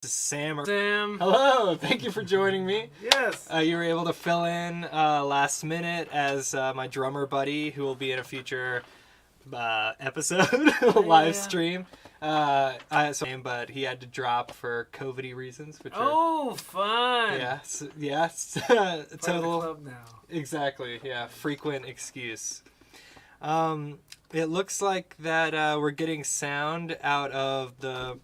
Sam. Hello, thank you for joining me. Yes. You were able to fill in last minute as my drummer buddy, who will be in a future episode, live stream. But he had to drop for COVID-y reasons. Which are fun. Yes, yes. Total. Club now. Exactly. Yeah, frequent excuse. It looks like that we're getting sound out of the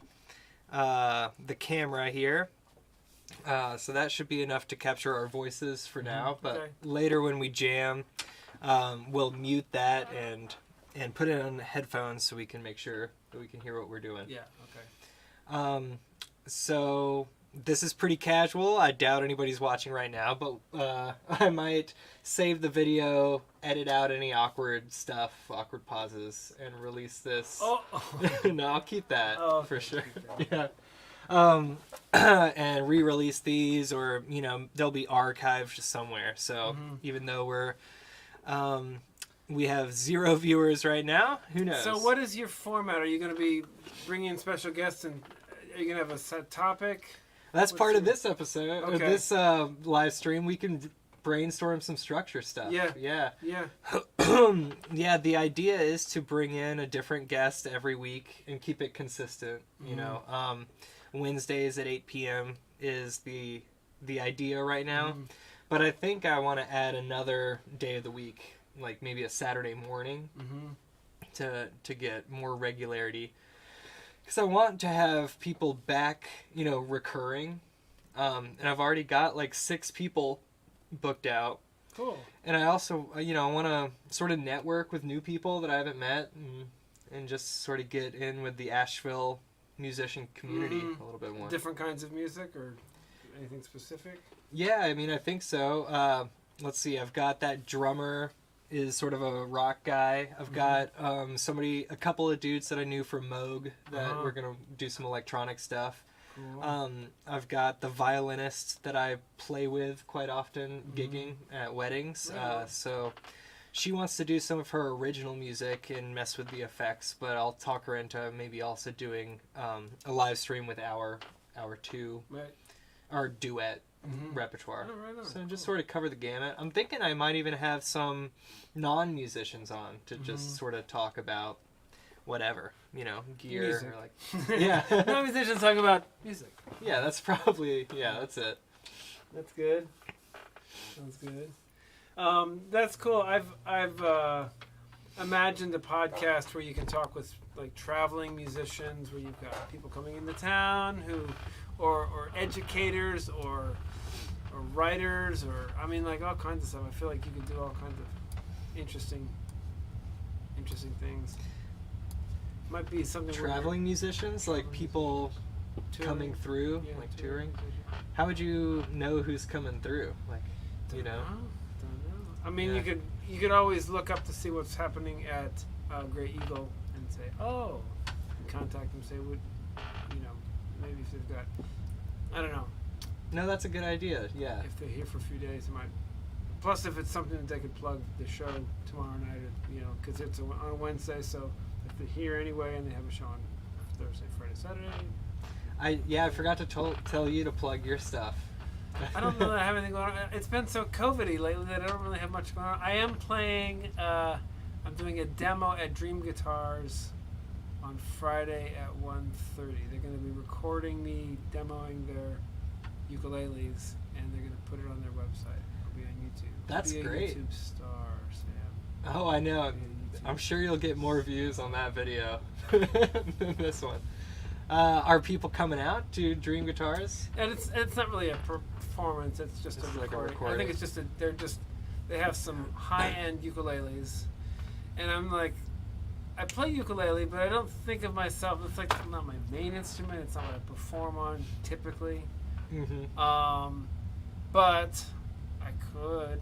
camera here, so that should be enough to capture our voices for now, but later when we jam, we'll mute that and put it on headphones so we can make sure that we can hear what we're doing. So this is pretty casual. I doubt anybody's watching right now, but I might save the video, edit out any awkward stuff, awkward pauses, and release this. No, I'll keep that for sure. Yeah. And re-release these, or they'll be archived somewhere. So even though we have 0 viewers right now, who knows? So what is your format? Are you going to be bringing in special guests, and are you going to have a set topic? That's part of this episode, or this live stream. We can brainstorm some structure stuff. Yeah. Yeah, the idea is to bring in a different guest every week and keep it consistent. Wednesdays at 8 p.m. is the idea right now. But I think I want to add another day of the week, like maybe a Saturday morning, to get more regularity. Because I want to have people back, recurring. And I've already got like 6 people booked out. Cool. And I also, I want to sort of network with new people that I haven't met and just sort of get in with the Asheville musician community a little bit more. Different kinds of music or anything specific? Yeah, I think so. Let's see, I've got that drummer is sort of a rock guy. I've got a couple of dudes that I knew from Moog that we're going to do some electronic stuff. Cool. I've got the violinist that I play with quite often gigging at weddings. So she wants to do some of her original music and mess with the effects, but I'll talk her into maybe also doing a live stream with our 2 our duet repertoire. So just sort of cover the gamut. I'm thinking I might even have some non-musicians on to just sort of talk about whatever, gear music. Or like non-musicians talking about music. Yeah, that's probably that's it. That's good. Sounds good. That's cool. I've imagined a podcast where you can talk with like traveling musicians, where you've got people coming into town or educators or writers, or like all kinds of stuff. I feel like you can do all kinds of interesting things. Might be something traveling musicians, like people coming through, like touring. How would you know who's coming through? Like, Don't know. I mean, you could always look up to see what's happening at Great Eagle and say, contact them. Say, maybe if they've got, I don't know. No, that's a good idea. Yeah. If they're here for a few days, it might. Plus, if it's something that they could plug the show tomorrow night, because it's on a Wednesday, so if they're here anyway and they have a show on Thursday, Friday, Saturday. I forgot to tell you to plug your stuff. I don't know that I have anything going on. It's been so COVID-y lately that I don't really have much going on. I am playing, I'm doing a demo at Dream Guitars on Friday at 1:30. They're going to be recording me demoing their ukuleles, and they're going to put it on their website. It'll be on YouTube. That's great. YouTube star, Sam. Oh, I know. I'm sure you'll get more views on that video than this one. Are people coming out to Dream Guitars? And it's not really a performance. It's just a recording. I think it's just they have some high-end ukuleles, and I'm like, I play ukulele, but I don't think of myself. It's like not my main instrument. It's not what I perform on typically. But I could.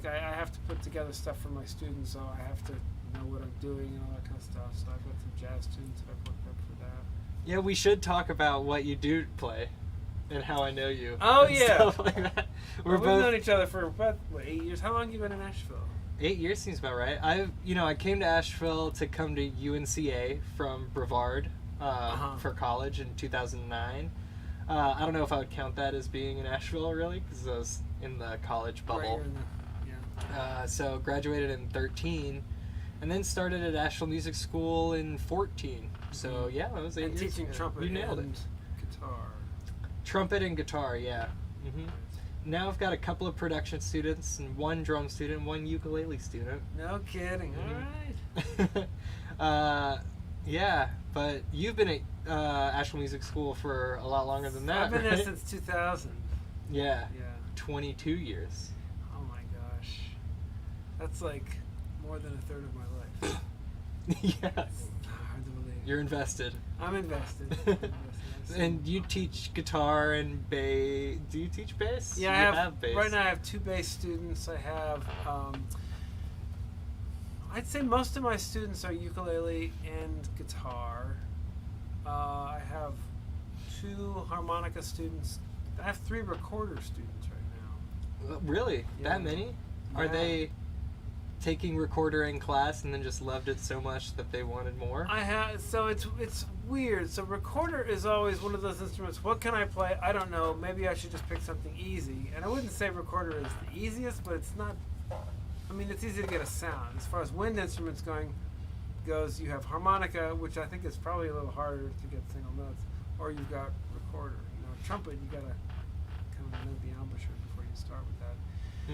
I have to put together stuff for my students, so I have to know what I'm doing and all that kind of stuff. So I've got some jazz tunes that I've looked up for that. Yeah, we should talk about what you do play and how I know you. Oh, yeah. Stuff like that. We've known each other for about 8 years. How long have you been in Asheville? 8 years seems about right. I came to Asheville to come to UNCA from Brevard for college in 2009. I don't know if I would count that as being in Asheville, really, because I was in the college Right, bubble. you're in the- So graduated in 13, and then started at Asheville Music School in 14. So yeah, I was 8 And years. teaching trumpet You nailed and it. guitar. Trumpet and guitar, yeah. hmm Now I've got a couple of production students and one drum student, one ukulele student. No kidding. Mhm. All right. Yeah, but you've been at Asheville Music School for a lot longer than that, I've been right? there since 2000. Yeah, Yeah. 22 years. Oh my gosh. That's like more than a third of my life. Yeah, It's hard to believe. you're invested. I'm invested. I'm invested. And you teach guitar and bass. Do you teach bass? Yeah, You I have bass. right now. I have 2 bass students. I have. I'd say most of my students are ukulele and guitar. I have 2 harmonica students. I have 3 recorder students right now. Really? Yeah. That many? Are Yeah. they taking recorder in class and then just loved it so much that they wanted more? I have. So it's weird. So recorder is always one of those instruments. What can I play? I don't know. Maybe I should just pick something easy. And I wouldn't say recorder is the easiest, but it's not. I mean, it's easy to get a sound. As far as wind instruments goes, you have harmonica, which I think is probably a little harder to get single notes, or you've got recorder. You know, trumpet, you gotta kind of know the embouchure before you start with that.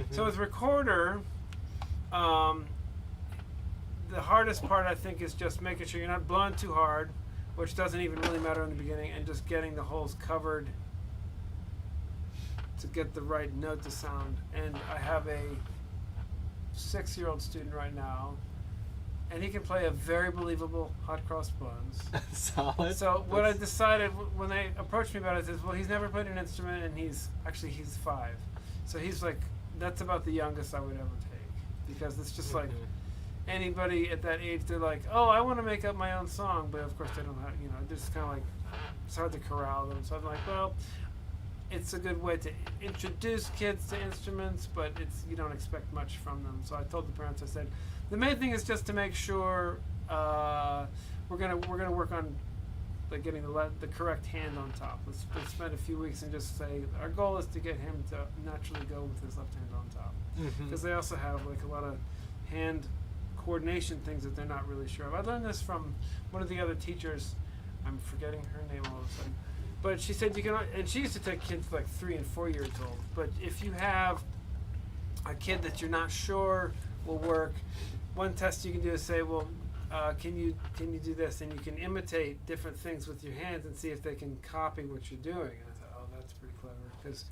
Mhm. So with recorder, the hardest part I think is just making sure you're not blowing too hard, which doesn't even really matter in the beginning, and just getting the holes covered to get the right note to sound. And I have a 6-year-old student right now, and he can play a very believable hot cross buns. Solid. So what I decided when they approached me about it is, well, he's never played an instrument, and he's 5. So he's like, that's about the youngest I would ever take, because it's just like anybody at that age, they're like, oh, I want to make up my own song, but of course they don't have, you know, just kind of like, it's hard to corral them. So I'm like, well, it's a good way to introduce kids to instruments, but you don't expect much from them. So I told the parents, I said, the main thing is just to make sure we're gonna work on like getting the correct hand on top. Let's spend a few weeks and just say our goal is to get him to naturally go with his left hand on top, because they also have like a lot of hand coordination things that they're not really sure of. I learned this from one of the other teachers. I'm forgetting her name all of a sudden. But she said you can, and she used to take kids like 3 and 4 years old. But if you have a kid that you're not sure will work, one test you can do is say, well, can you do this? And you can imitate different things with your hands and see if they can copy what you're doing. And I thought, oh, that's pretty clever, because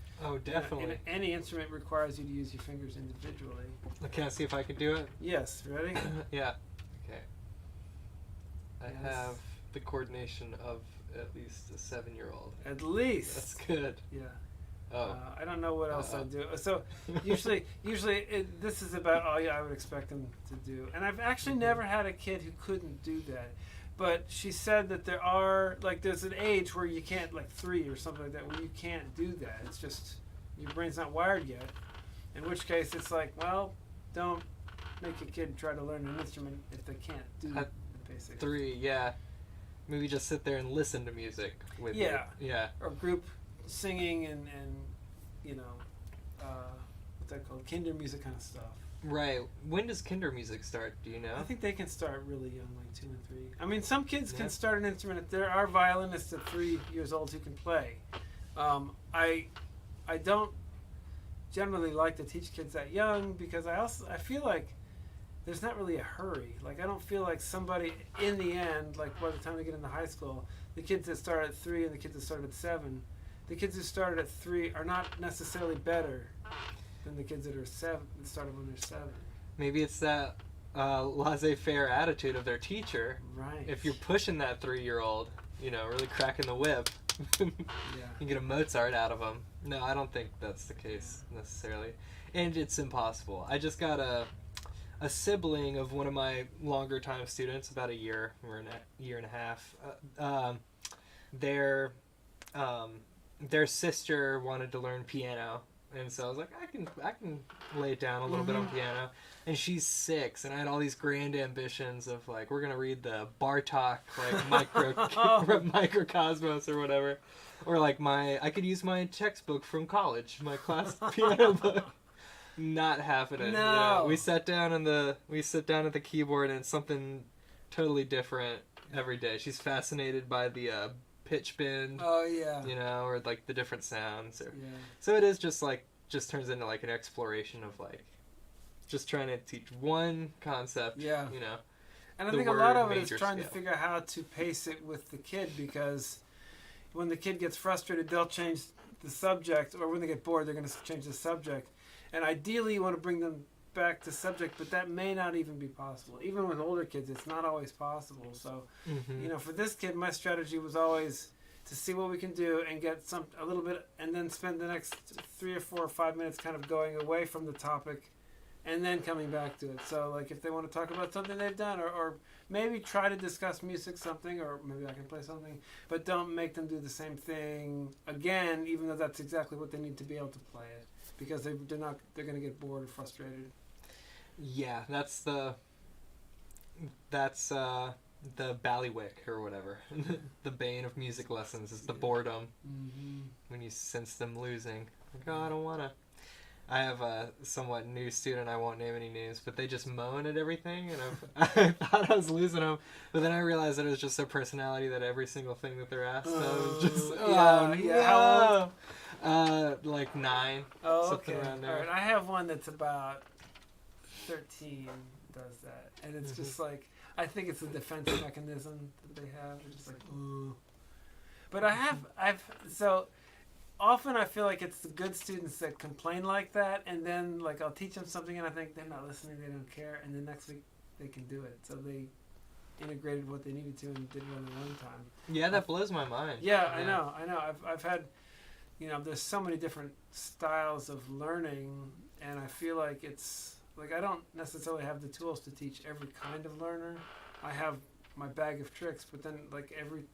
definitely. any instrument requires you to use your fingers individually. Can I see if I can do it? Yes, ready? Yeah. Okay. I Yes. have the coordination of at least a 7-year-old. At least. That's good. Yeah. Oh. I don't know what else I do. So usually this is about all I would expect them to do. And I've actually never had a kid who couldn't do that. But she said that there's an age where you can't, like 3 or something like that, where you can't do that. It's just your brain's not wired yet. In which case it's like, well, don't make a kid try to learn an instrument if they can't do the basics. 3, yeah. Maybe just sit there and listen to music with Yeah. you. Yeah. Or group singing and you know, what's that called? Kinder music kind of stuff. Right. When does kinder music start? Do you know? I think they can start really young, like 2 and 3. I mean, some kids Yeah. can start an instrument. There are violinists at 3 years old who can play. I don't generally like to teach kids that young, because I feel like there's not really a hurry. Like, I don't feel like somebody in the end, like by the time they get into high school, the kids that start at 3 and the kids that start at 7, the kids who started at 3 are not necessarily better than the kids that are 7 that started when they're 7. Maybe it's that laissez-faire attitude of their teacher. Right. If you're pushing that 3-year-old, you know, really cracking the whip, Yeah. you get a Mozart out of them. No, I don't think that's the case necessarily. And it's impossible. I just got a sibling of one of my longer time students, about a year or a year and a half. Their sister wanted to learn piano, And so I was like, I can lay it down a little bit on piano. And she's 6, and I had all these grand ambitions of like, we're gonna read the Bartok microcosmos or whatever, or like I could use my textbook from college, my class piano book. Not happening. No. Yeah, we sit down at the keyboard, and it's something totally different every day. She's fascinated by the pitch bend. Oh yeah. Or like the different sounds. Yeah. So it is just turns into like an exploration of like just trying to teach one concept. Yeah. And I the think a lot of it major is trying scale. to figure out how to pace it with the kid, because when the kid gets frustrated, they'll change the subject, or when they get bored, they're going to change the subject. And ideally, you want to bring them back to subject, but that may not even be possible. Even with older kids, it's not always possible. So, for this kid, my strategy was always to see what we can do and get a little bit, and then spend the next 3 or 4 or 5 minutes kind of going away from the topic and then coming back to it. So, like, if they want to talk about something they've done, or maybe try to discuss music, something, or maybe I can play something, but don't make them do the same thing again, even though that's exactly what they need to be able to play it, because they're going to get bored or frustrated. Yeah, that's the ballywick or whatever. The bane of music lessons is the boredom. When you sense them losing. Like, oh, I don't want to. I have a somewhat new student, I won't name any names, but they just moan at everything, and I thought I was losing them, but then I realized that it was just their personality, that every single thing that they're asked, I was just, How old? Like 9, Oh, something okay. around there. All right. I have one that's about 13 does that, and it's just like, I think it's a defense mechanism that they have. They're just like, ooh. But so often I feel like it's the good students that complain like that, and then like I'll teach them something and I think they're not listening, they don't care, and then next week they can do it. So they integrated what they needed to and did it on their own time. Yeah, that blows my mind. Yeah, I know. I've had, there's so many different styles of learning, and I feel like it's like I don't necessarily have the tools to teach every kind of learner. I have my bag of tricks, but then like every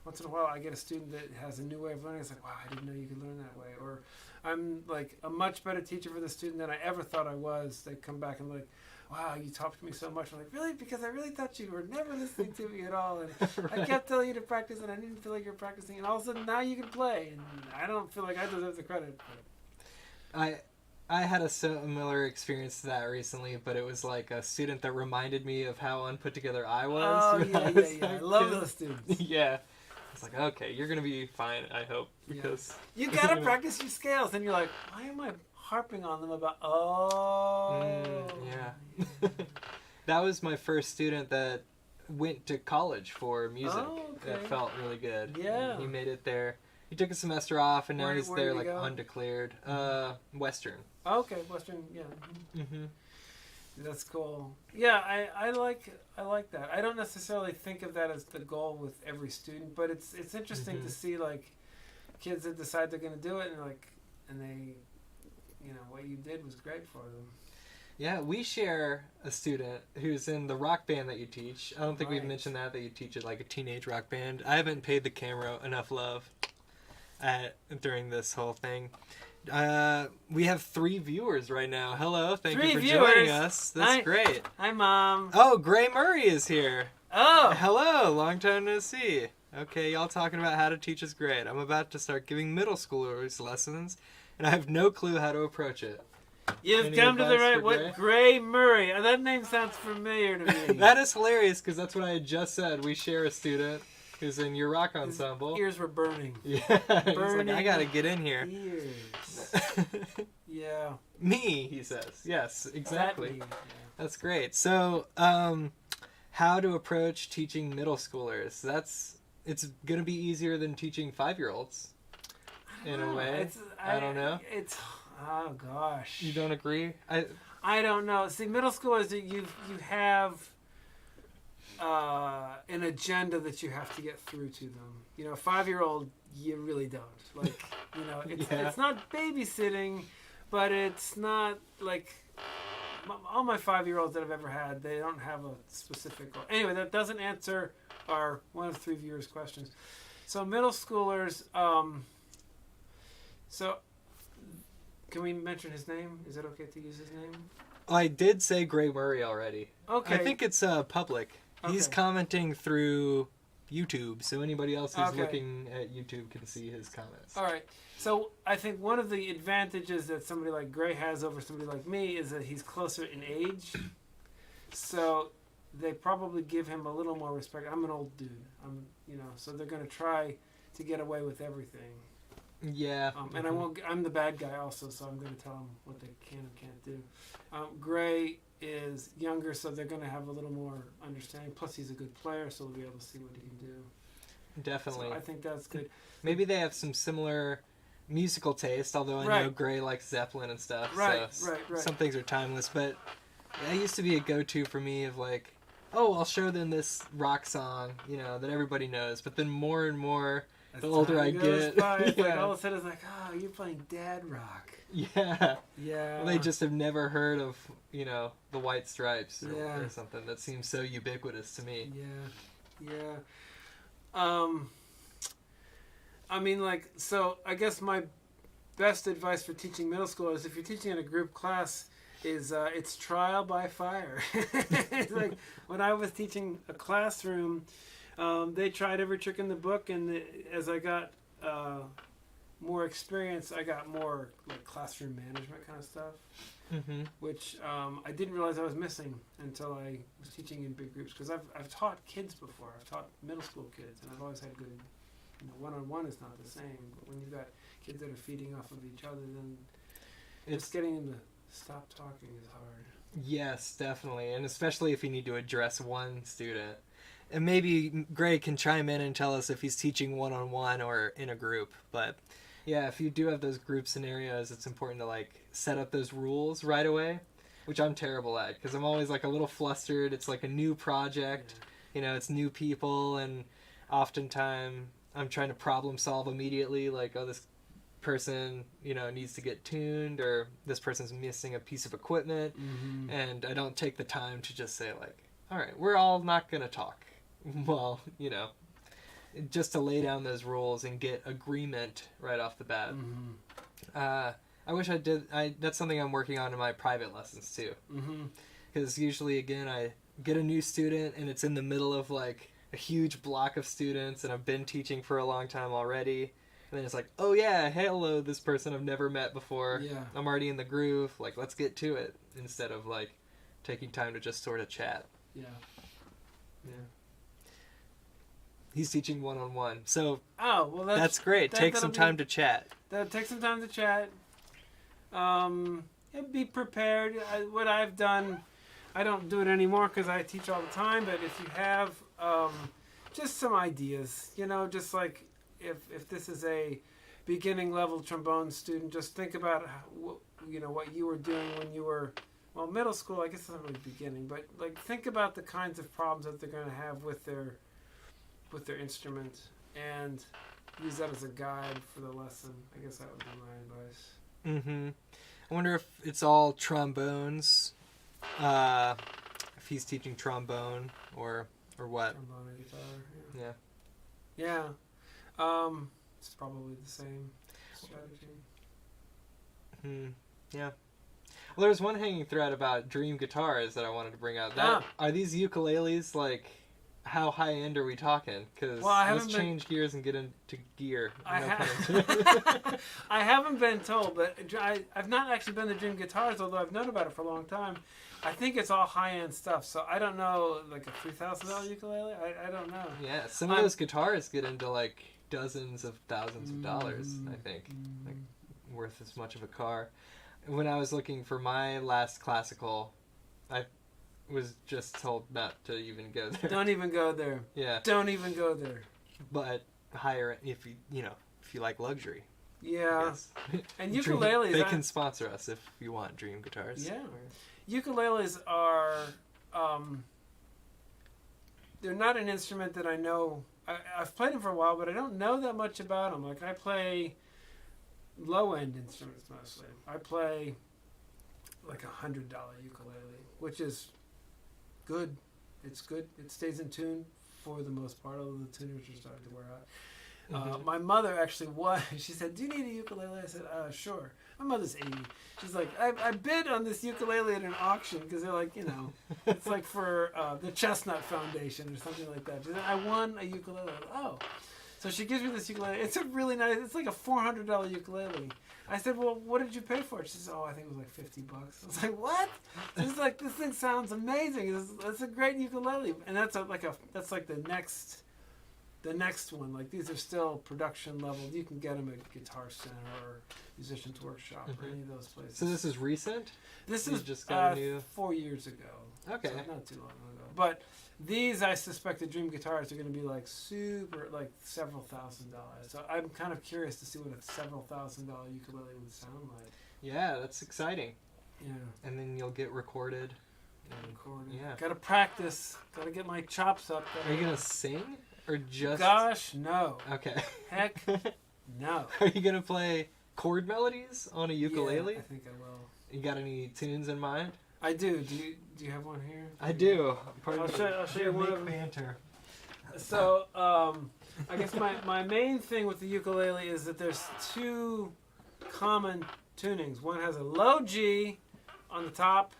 once in a while I get a student that has a new way of learning. It's like, wow, I didn't know you could learn that way. Or I'm like a much better teacher for the student than I ever thought I was. They come back and like, wow, you taught me so much. I'm like, really? Because I really thought you were never listening to me at all. And Right. I kept telling you to practice, and I didn't feel like you're practicing. And all of a sudden, now you can play. And I don't feel like I deserve the credit. I had a similar experience to that recently, but it was like a student that reminded me of how unput together I was. Oh, when yeah. I love kid. those students. Yeah. It's like, okay, you're going to be fine, I hope, because... You got to practice your scales. And you're like, why am I harping on them about, yeah. That was my first student that went to college for music. Oh, okay. That felt really good. Yeah. He made it there. He took a semester off, and now he's Where there, did he like, go? undeclared. Western. Okay, Western, yeah. Mm-hmm. That's cool. Yeah, I like that. I don't necessarily think of that as the goal with every student, but it's interesting to see like kids that decide they're going to do it and they, what you did was great for them. Yeah, we share a student who's in the rock band that you teach. I don't think we've Right. mentioned that you teach at like a teenage rock band. I haven't paid the camera enough love during this whole thing. We have 3 viewers right now. Hello, thank you for joining us. That's Hi. great. Hi, Mom. Oh, Gray Murray is here. Oh. Hello, long time no see. Okay, y'all talking about how to teach is great. I'm about to start giving middle schoolers lessons, and I have no clue how to approach it. You've Any come to the advice right for one. Gray Murray. That name sounds familiar to me. That is hilarious because that's what I had just said. We share a student who's in your rock ensemble. Ears were burning. Yeah, he's like, Burning I gotta get in here. Ears. Yeah. Me, he says. Yes, exactly. That me. That's great. So, how to approach teaching middle schoolers? It's gonna be easier than teaching 5-year-olds. In a way. I don't know. Oh gosh. You don't agree? I don't know. See, middle schoolers, you have an agenda that you have to get through to them. A 5-year-old, you really don't. Like, it's not babysitting, but it's not like all my 5-year-olds that I've ever had. They don't have a specific goal. Anyway, that doesn't answer our one of 3 viewers' questions. So middle schoolers. So Can we mention his name? Is it okay to use his name? I did say Gray Murray already. Okay. I think it's public. Okay. He's commenting through YouTube, so anybody else who's looking at YouTube can see his comments. All right. So I think one of the advantages that somebody like Gray has over somebody like me is that he's closer in age. So they probably give him a little more respect. I'm an old dude. So they're going to try to get away with everything. Yeah. And I'm the bad guy also, so I'm going to tell them what they can and can't do. Gray is younger, so they're going to have a little more understanding. Plus, he's a good player, so they'll be able to see what he can do. Definitely. So I think that's good. Maybe they have some similar musical taste, although I know Gray likes Zeppelin and stuff. Right. Some things are timeless, but that used to be a go-to for me of like, oh, I'll show them this rock song, that everybody knows. But then more and more, the older I get, it's like all of a sudden it's like, oh, you're playing dad rock. Yeah. Yeah. Well, they just have never heard of, the White Stripes or something that seems so ubiquitous to me. Yeah. So I guess my best advice for teaching middle school is if you're teaching in a group class is it's trial by fire. It's like when I was teaching a classroom, they tried every trick in the book, and as I got more experience, I got more like classroom management kind of stuff, which I didn't realize I was missing until I was teaching in big groups, because I've taught kids before. I've taught middle school kids, and I've always had good, one-on-one is not the same, but when you've got kids that are feeding off of each other, then just getting them to stop talking is hard. Yes, definitely, and especially if you need to address one student. And maybe Gray can chime in and tell us if he's teaching one-on-one or in a group. But yeah, if you do have those group scenarios, it's important to like set up those rules right away, which I'm terrible at because I'm always like a little flustered. It's like a new project, it's new people, and oftentimes I'm trying to problem solve immediately. Like, oh, this person, needs to get tuned, or this person's missing a piece of equipment, and I don't take the time to just say like, all right, we're all not going to talk. Well, just to lay down those rules and get agreement right off the bat. I wish I did. That's something I'm working on in my private lessons too. Because usually, again, I get a new student and it's in the middle of like a huge block of students, and I've been teaching for a long time already. And then it's like, oh yeah, hello, this person I've never met before. Yeah. I'm already in the groove. Like, let's get to it, instead of like taking time to just sort of chat. Yeah. He's teaching one-on-one, so that's great. Take some time to chat. Take some time to chat. Be prepared. What I've done, I don't do it anymore because I teach all the time. But if you have just some ideas, just like if this is a beginning level trombone student, just think about what you were doing when you were middle school. I guess it's not really beginning, but like think about the kinds of problems that they're going to have with their instrument, and use that as a guide for the lesson. I guess that would be my advice. I wonder if it's all trombones, if he's teaching trombone or what. Trombone and guitar. Yeah. It's probably the same strategy. Yeah. Well, there's one hanging thread about dream guitars that I wanted to bring up. Are these ukuleles like? How high end are we talking? Because let's change gears and get into gear. I haven't been told, but I've not actually been to Dream Guitars, although I've known about it for a long time. I think it's all high end stuff, so I don't know, like a $3,000 ukulele. I don't know. Yeah, some of those guitars get into like dozens of thousands of dollars. I think, like worth as much of a car. When I was looking for my last classical, I was just told not to even go there. Don't even go there. Yeah. Don't even go there. But higher if you like luxury. Yeah. And ukuleles, they can sponsor us if you want Dream Guitars. Yeah. Ukuleles are they're not an instrument that I know. I've played them for a while, but I don't know that much about them. Like I play low end instruments mostly. I play like $100 ukulele, which is good. It's good. It stays in tune for the most part, although the tuners are starting to wear out. My mother actually won. She said, "Do you need a ukulele?" I said, "Sure." My mother's 80. She's like, I bid on this ukulele at an auction because they're like, it's like for the Chestnut Foundation or something like that. She said, I won a ukulele. Oh. So she gives me this ukulele. It's a really nice, it's like a $400 ukulele. I said, well, what did you pay for it? She says, I think it was like $50. I was like, what? She's like, this thing sounds amazing. It's a great ukulele. And that's like the next one. Like, these are still production level. You can get them at Guitar Center or Musicians Workshop or any of those places. So this is recent? This is just got a new... 4 years ago. Okay. So not too long ago. But these, I suspect, the Dream guitars are going to be like super, like several $1,000s. So I'm kind of curious to see what a several $1,000 ukulele would sound like. Yeah, that's exciting. Yeah. And then you'll get recorded. Yeah. Got to practice. Got to get my chops up. Are you going to sing? Or just... Gosh, no. Okay. Heck, no. Are you going to play chord melodies on a ukulele? Yeah, I think I will. You got any tunes in mind? I do. Do you have one here? I do. I'll show you one of them. Banter. So, I guess my main thing with the ukulele is that there's two common tunings. One has a low G on the top,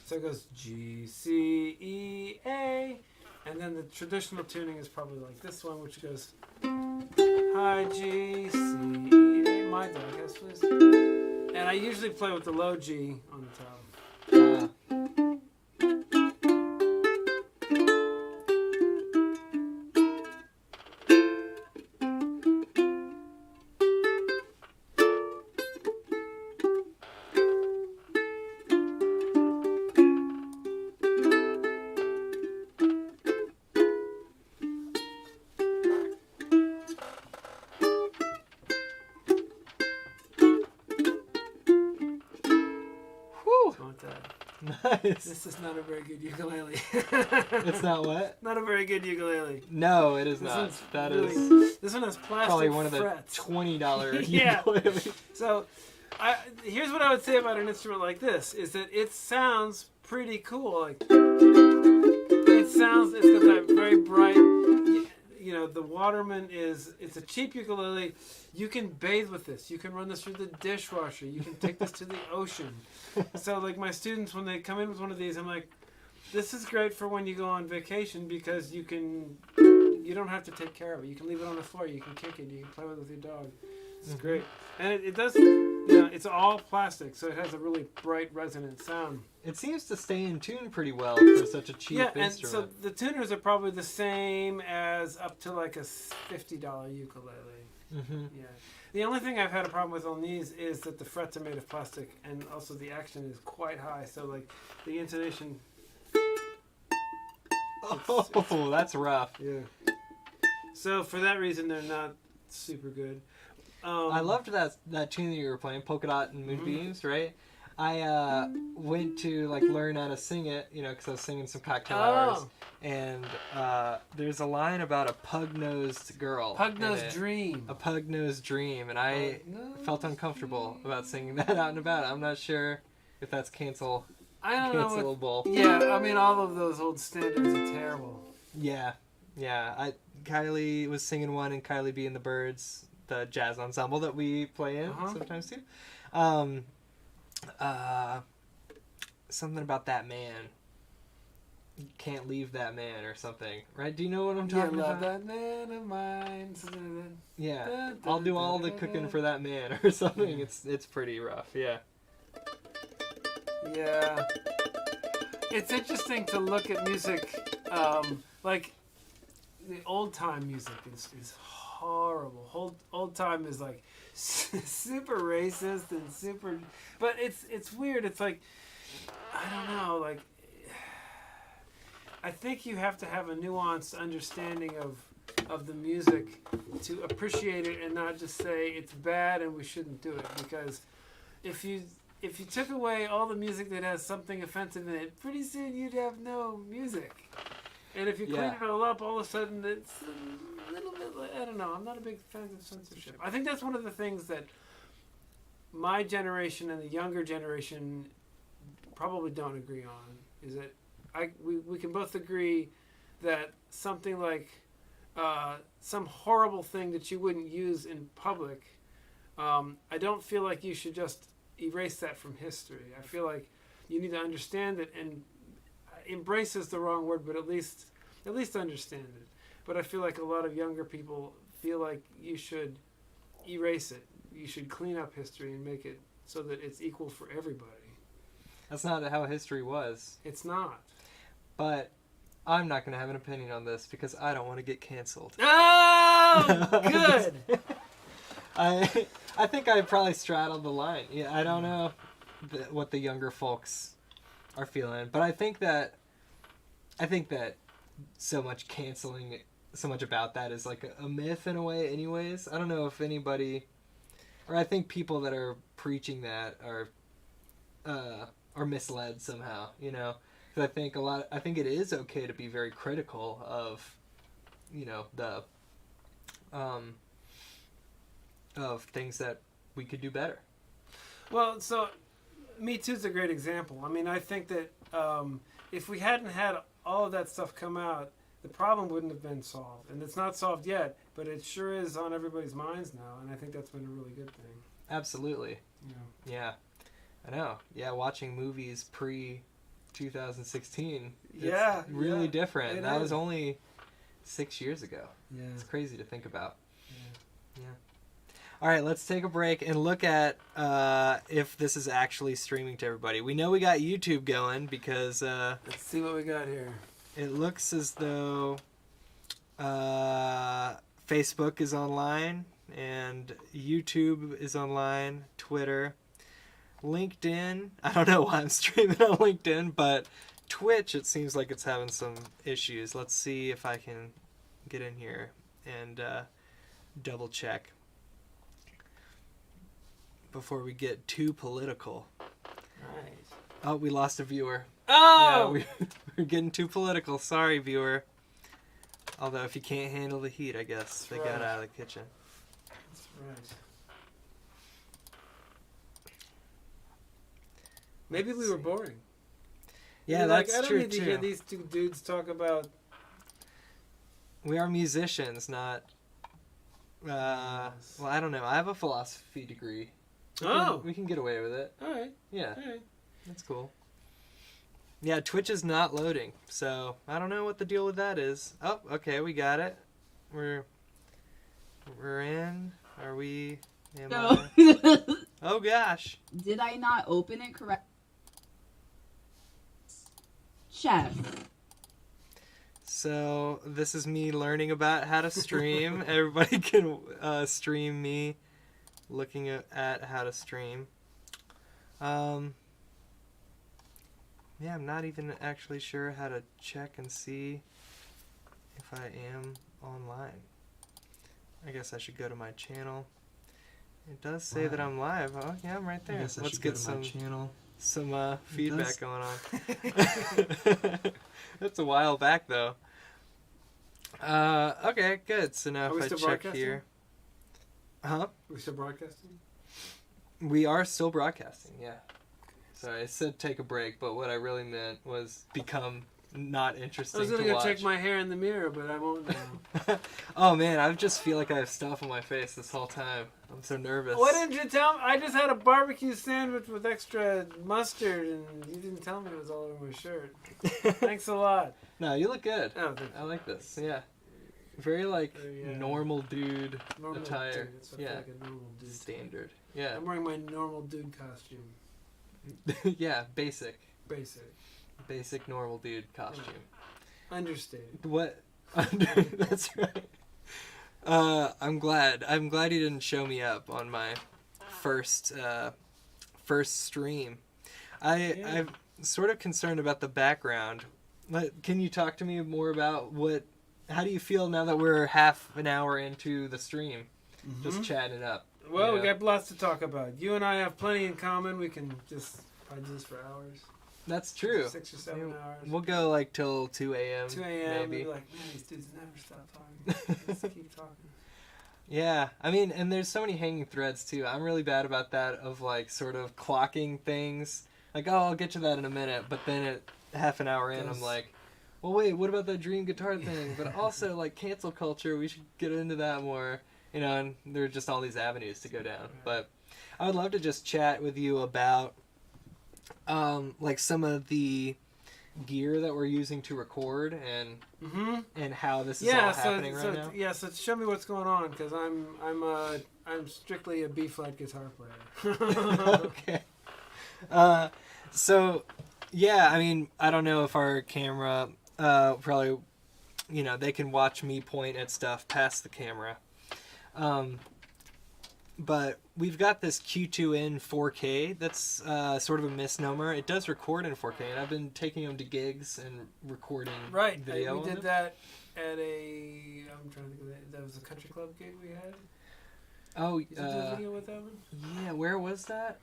so it goes G, C, E, A. And then the traditional tuning is probably like this one, which goes high G, C, E, A. My dog, yes, please. And I usually play with the low G on the top. Nice. This is not a very good ukulele. It's not what? Not a very good ukulele. No, it is not. This one has plastic probably one frets. Of the $20 Yeah. ukulele. So, here's what I would say about an instrument like this: is that it sounds pretty cool. Like it's got that very bright. The Waterman it's a cheap ukulele. You can bathe with this. You can run this through the dishwasher. You can take this to the ocean. So, like, my students, when they come in with one of these, I'm like, this is great for when you go on vacation because you don't have to take care of it. You can leave it on the floor. You can kick it. You can play with it with your dog. It's great. And it does, it's all plastic, so it has a really bright, resonant sound. It seems to stay in tune pretty well for such a cheap instrument. And so the tuners are probably the same as up to like a $50 ukulele. Mm-hmm. Yeah. The only thing I've had a problem with on these is that the frets are made of plastic, and also the action is quite high. So, like, the intonation. Oh, that's rough. Yeah. So for that reason, they're not super good. I loved that tune that you were playing, Polka Dot and Moonbeams, right? I went to learn how to sing it, because I was singing some cocktail hours, and there's a line about a pug-nosed girl. Pug-nosed dream. A pug-nosed dream, and I felt uncomfortable about singing that out and about. I'm not sure if that's cancelable. Yeah, I mean, all of those old standards are terrible. Yeah. Kylie was singing one, and Kylie B and the Birds, the jazz ensemble that we play in sometimes too. Something about that man. You can't leave that man or something, right? Do you know what I'm talking about? That man of mine. Yeah, I'll do all the cooking for that man or something. It's pretty rough. Yeah. Yeah. It's interesting to look at music, like the old time music is horrible. Old time is like super racist and super, but it's weird. It's like, I don't know, like, I think you have to have a nuanced understanding of the music to appreciate it and not just say it's bad and we shouldn't do it, because if you took away all the music that has something offensive in it, pretty soon you'd have no music. And if you clean it all up, all of a sudden it's a little bit like, I don't know, I'm not a big fan of censorship. I think that's one of the things that my generation and the younger generation probably don't agree on, is that we can both agree that something like some horrible thing that you wouldn't use in public, I don't feel like you should just erase that from history. I feel like you need to understand it, and embrace is the wrong word, but at least understand it. But I feel like a lot of younger people feel like you should erase it. You should clean up history and make it so that it's equal for everybody. That's not how history was. It's not. But I'm not going to have an opinion on this because I don't want to get canceled. Oh, good. I think I probably straddled the line. Yeah, I don't know what the younger folks are feeling, but I think that so much canceling, so much about that is like a myth in a way. Anyways, I don't know if anybody, or I think people that are preaching that are misled somehow. You know, because I think it is okay to be very critical of, you know, the of things that we could do better. Well, so Me Too's a great example. I mean, I think that if we hadn't had all of that stuff come out, the problem wouldn't have been solved. And it's not solved yet, but it sure is on everybody's minds now, and I think that's been a really good thing. Absolutely. Yeah. I know. Yeah, watching movies pre-2016, it's really different. That was only 6 years ago. Yeah. It's crazy to think about. Yeah. All right, let's take a break and look at if this is actually streaming to everybody. We know we got YouTube going because... let's see what we got here. It looks as though Facebook is online and YouTube is online, Twitter, LinkedIn. I don't know why I'm streaming on LinkedIn, but Twitch, it seems like it's having some issues. Let's see if I can get in here and double check before we get too political. Right. Oh, we lost a viewer. Oh! Yeah, we're getting too political. Sorry, viewer. Although, if you can't handle the heat, I guess they got out of the kitchen. That's right. Maybe we were boring. Yeah, that's true, I don't need too. to hear these two dudes talk about... We are musicians, not... Well, I don't know. I have a philosophy degree. We can get away with it. All right. Yeah. All right. That's cool. Yeah, Twitch is not loading, so I don't know what the deal with that is. Oh, okay, we got it. We're in. Are we? No. Oh gosh. Did I not open it correct? Chef. So this is me learning about how to stream. Everybody can stream me looking at how to stream. Yeah, I'm not even actually sure how to check and see if I am online. I guess I should go to my channel. It does say that I'm live. Oh, yeah, I'm right there. Let's get some feedback going on. That's a while back, though. Okay, good. So now if I check here... Huh? Are we still broadcasting? We are still broadcasting, yeah. Sorry, I said take a break, but what I really meant was become not interesting to watch. I was going to go check my hair in the mirror, but I won't now. Oh, man, I just feel like I have stuff on my face this whole time. I'm so nervous. What didn't you tell me? I just had a barbecue sandwich with extra mustard, and you didn't tell me it was all over my shirt. Thanks a lot. No, you look good. Oh, I like this, yeah. Very, normal dude attire. Dude. It's like a normal dude. Standard. Yeah. I'm wearing my normal dude costume. Yeah, basic normal dude costume. Understated. What? That's right. I'm glad you didn't show me up on my first stream. I'm sort of concerned about the background. Can you talk to me more about how do you feel now that we're half an hour into the stream? Mm-hmm. Just chatting it up. Well, we got lots to talk about. You and I have plenty in common. We can just do this for hours. That's true. 6 or 7 hours. We'll go till 2 a.m. 2 a.m. maybe. Be like, man, these dudes never stop talking. Just keep talking. Yeah, I mean, and there's so many hanging threads too. I'm really bad about that of sort of clocking things. Like, oh, I'll get to that in a minute, but then at half an hour in, I'm like, well, wait, what about that dream guitar thing? But also, like, cancel culture, we should get into that more. You know, and there are just all these avenues to go down. But I would love to just chat with you about, like, some of the gear that we're using to record and how this is all happening right now. Yeah, so show me what's going on, because I'm strictly a B-flat guitar player. Okay. So, yeah, I mean, I don't know if our camera, probably, you know, they can watch me point at stuff past the camera. But we've got this Q2N 4K that's sort of a misnomer. It does record in 4K, and I've been taking them to gigs and recording video. We did that at I'm trying to think of that was a country club gig we had. Oh, did you do a video with that one? Yeah, where was that?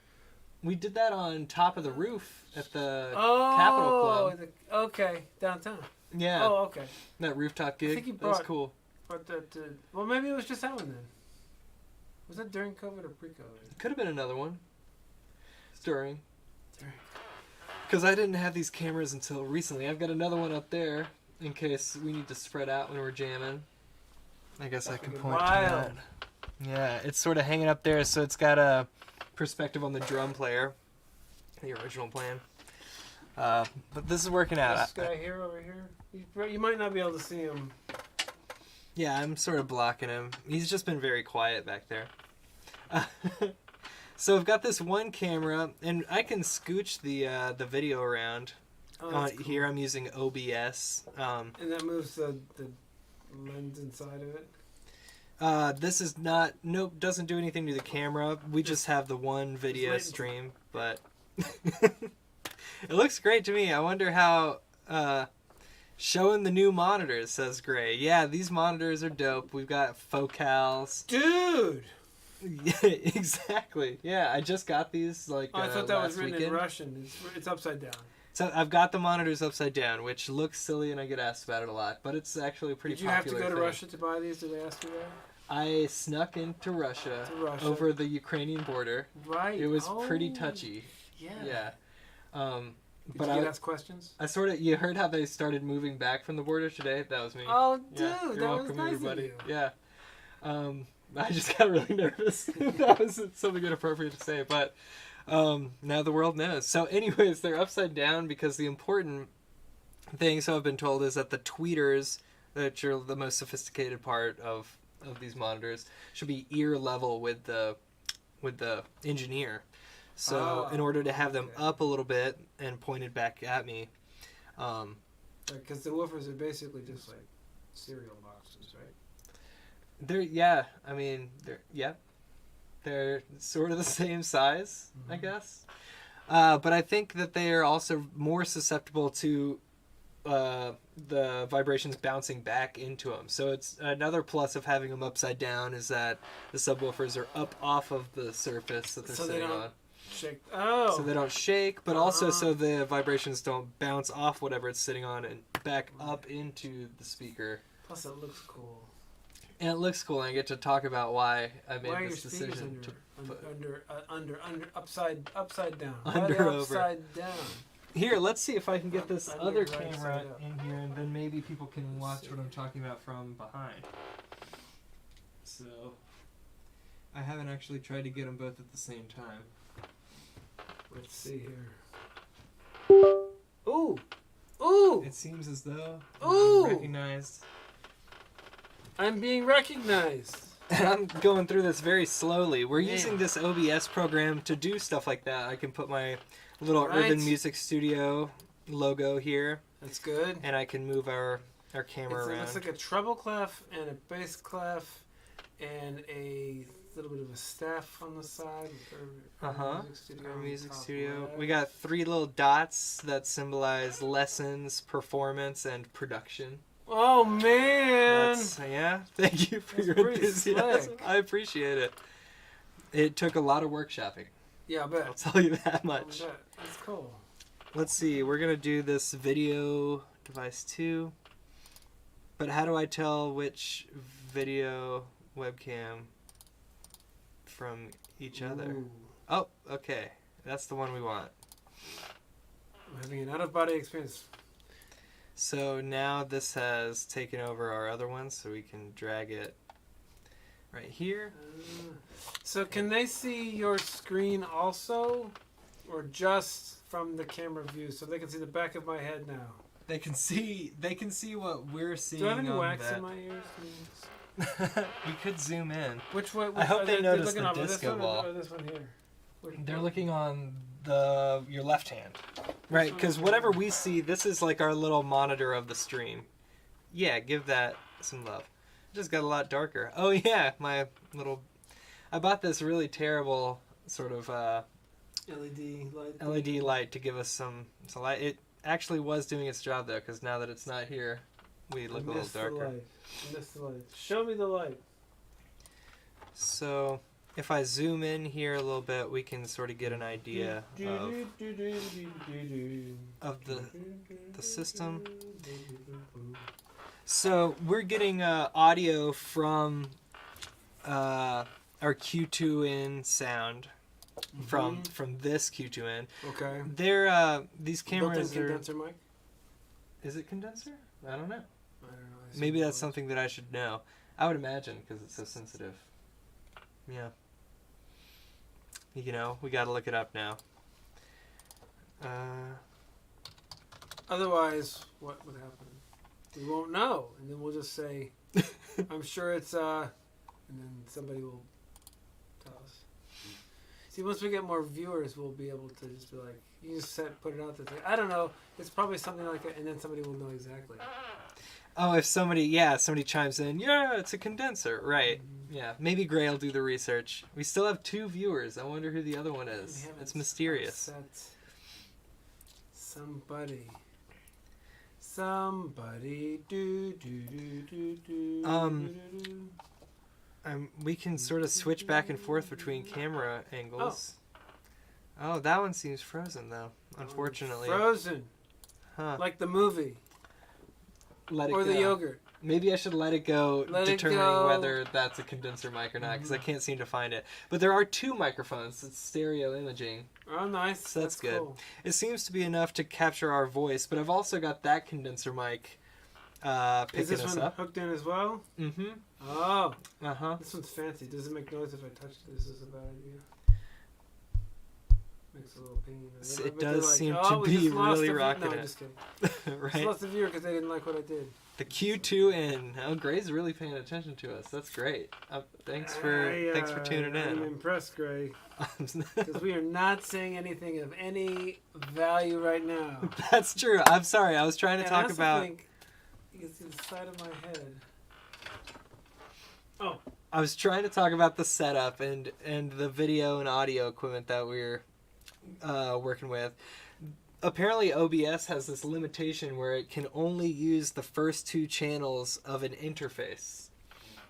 We did that on top of the roof at the Capitol Club. Okay, downtown. Yeah. Oh, okay. That rooftop gig. I think you that was cool. But well, maybe it was just that one then. Was that during COVID or pre-COVID? Could have been another one. During. Because I didn't have these cameras until recently. I've got another one up there in case we need to spread out when we're jamming. I guess I can point to that. Yeah, it's sort of hanging up there, so it's got a perspective on the drum player. The original plan. But this is working out. This guy here, over here. You might not be able to see him. Yeah, I'm sort of blocking him. He's just been very quiet back there. So I've got this one camera, and I can scooch the video around. Cool. Here I'm using OBS. And that moves the lens inside of it? This is not... Nope, doesn't do anything to the camera. We just have the one video stream, but... It looks great to me. I wonder how... Showing the new monitors, says Gray. Yeah, these monitors are dope. We've got focals. Dude! Yeah, exactly. Yeah, I just got these like I thought that was written weekend. in Russian. It's upside down. So I've got the monitors upside down, which looks silly and I get asked about it a lot, but it's actually a pretty popular thing. Did you have to go to Russia to buy these? Did they ask you that? I snuck into Russia over the Ukrainian border. Right. It was pretty touchy. Yeah. Yeah. Did you get asked questions? I sort of... You heard how they started moving back from the border today? That was me. Oh, dude, yeah, that was nice everybody. of you. Yeah. I just got really nervous. That was something inappropriate to say, but now the world knows. So anyways, they're upside down because the important thing, so I've been told, is that the tweeters, that are the most sophisticated part of these monitors, should be ear level with the engineer. So in order to have them up a little bit and pointed back at me. Because the woofers are basically just like cereal boxes, right? They're sort of the same size, I guess. But I think that they are also more susceptible to the vibrations bouncing back into them. So it's another plus of having them upside down is that the subwoofers are up off of the surface that they're sitting on. Shake. Oh. So they don't shake, but also so the vibrations don't bounce off whatever it's sitting on and back up into the speaker. Plus, it looks cool. And it looks cool, and I get to talk about why I made this decision upside down. Over. Upside down. Here, let's see if I can get this other camera in here, and then maybe people can watch what I'm talking about from behind. So, I haven't actually tried to get them both at the same time. Let's see here. Ooh! Ooh! It seems as though I'm recognized. I'm being recognized. And I'm going through this very slowly. We're using this OBS program to do stuff like that. I can put my little Urban Music Studio logo here. That's good. And I can move our camera around. It looks like a treble clef and a bass clef and a little bit of a staff on the side. Our music studio. We got 3 little dots that symbolize lessons, performance, and production. Oh man! Thank you for your enthusiasm. Slick. I appreciate it. It took a lot of workshopping. Yeah, I bet. I'll tell you that much. That's cool. Let's see. We're gonna do this video device 2. But how do I tell which video webcam from each other? Ooh. Oh, okay. That's the one we want. I'm having an out-of-body experience. So now this has taken over our other one, so we can drag it right here. So can they see your screen also, or just from the camera view? So they can see the back of my head now. They can see what we're seeing. Do I have any on wax that. in my ears? We could zoom in. Which way? I hope they notice looking the on disco this one ball. or this one here? They're looking on your left hand, right? Because whatever we see, this is like our little monitor of the stream. Yeah, give that some love. It just got a lot darker. Oh yeah, my little. I bought this really terrible sort of LED light to give us some light. It actually was doing its job though, because now that it's not here, we look a little darker. Missed the light. Show me the light. So if I zoom in here a little bit, we can sort of get an idea of the system. So we're getting audio from our Q2 in sound from this Q2 in. Okay. They're these cameras Built-in are. condenser mic? Is it condenser? I don't know. I don't know. I Maybe that's suppose. something that I should know. I would imagine because it's so sensitive. Yeah. You know, we got to look it up now. Otherwise, what would happen? We won't know, and then we'll just say, "I'm sure it's," and then somebody will tell us. See, once we get more viewers, we'll be able to just be like, "You just put it out there." Like, I don't know. It's probably something like that, and then somebody will know exactly. Oh, if somebody chimes in, yeah, it's a condenser, right? Yeah, maybe Gray will do the research. We still have 2 viewers. I wonder who the other one is. It's mysterious. Somebody. We can sort of switch back and forth between camera angles. Oh, that one seems frozen though. Unfortunately. Frozen. Huh. Like the movie. Let it Or go. the yogurt. Maybe I should let it go, Let it determining go. whether that's a condenser mic or not, because I can't seem to find it. But there are 2 microphones. It's stereo imaging. Oh, nice. So that's good. Cool. It seems to be enough to capture our voice, but I've also got that condenser mic picking Is this us one up. hooked in as well? Mm-hmm. Oh. Uh-huh. This one's fancy. Does it make noise if I touch it? This is a bad idea. Makes a little ping. It But they're does like, seem "Oh, to we be just lost really a view." rocking No, I'm it. just kidding. Just Right? lost a viewer because they didn't like what I did. The Q2 in. Oh, Gray's really paying attention to us. That's great. Thanks for tuning I'm in. impressed, Gray. Because we are not saying anything of any value right now. That's true. I'm sorry. I was trying to And talk I also about. think you can see the side of my head. Oh. I was trying to talk about the setup and the video and audio equipment that we're working with. Apparently OBS has this limitation where it can only use the first 2 channels of an interface.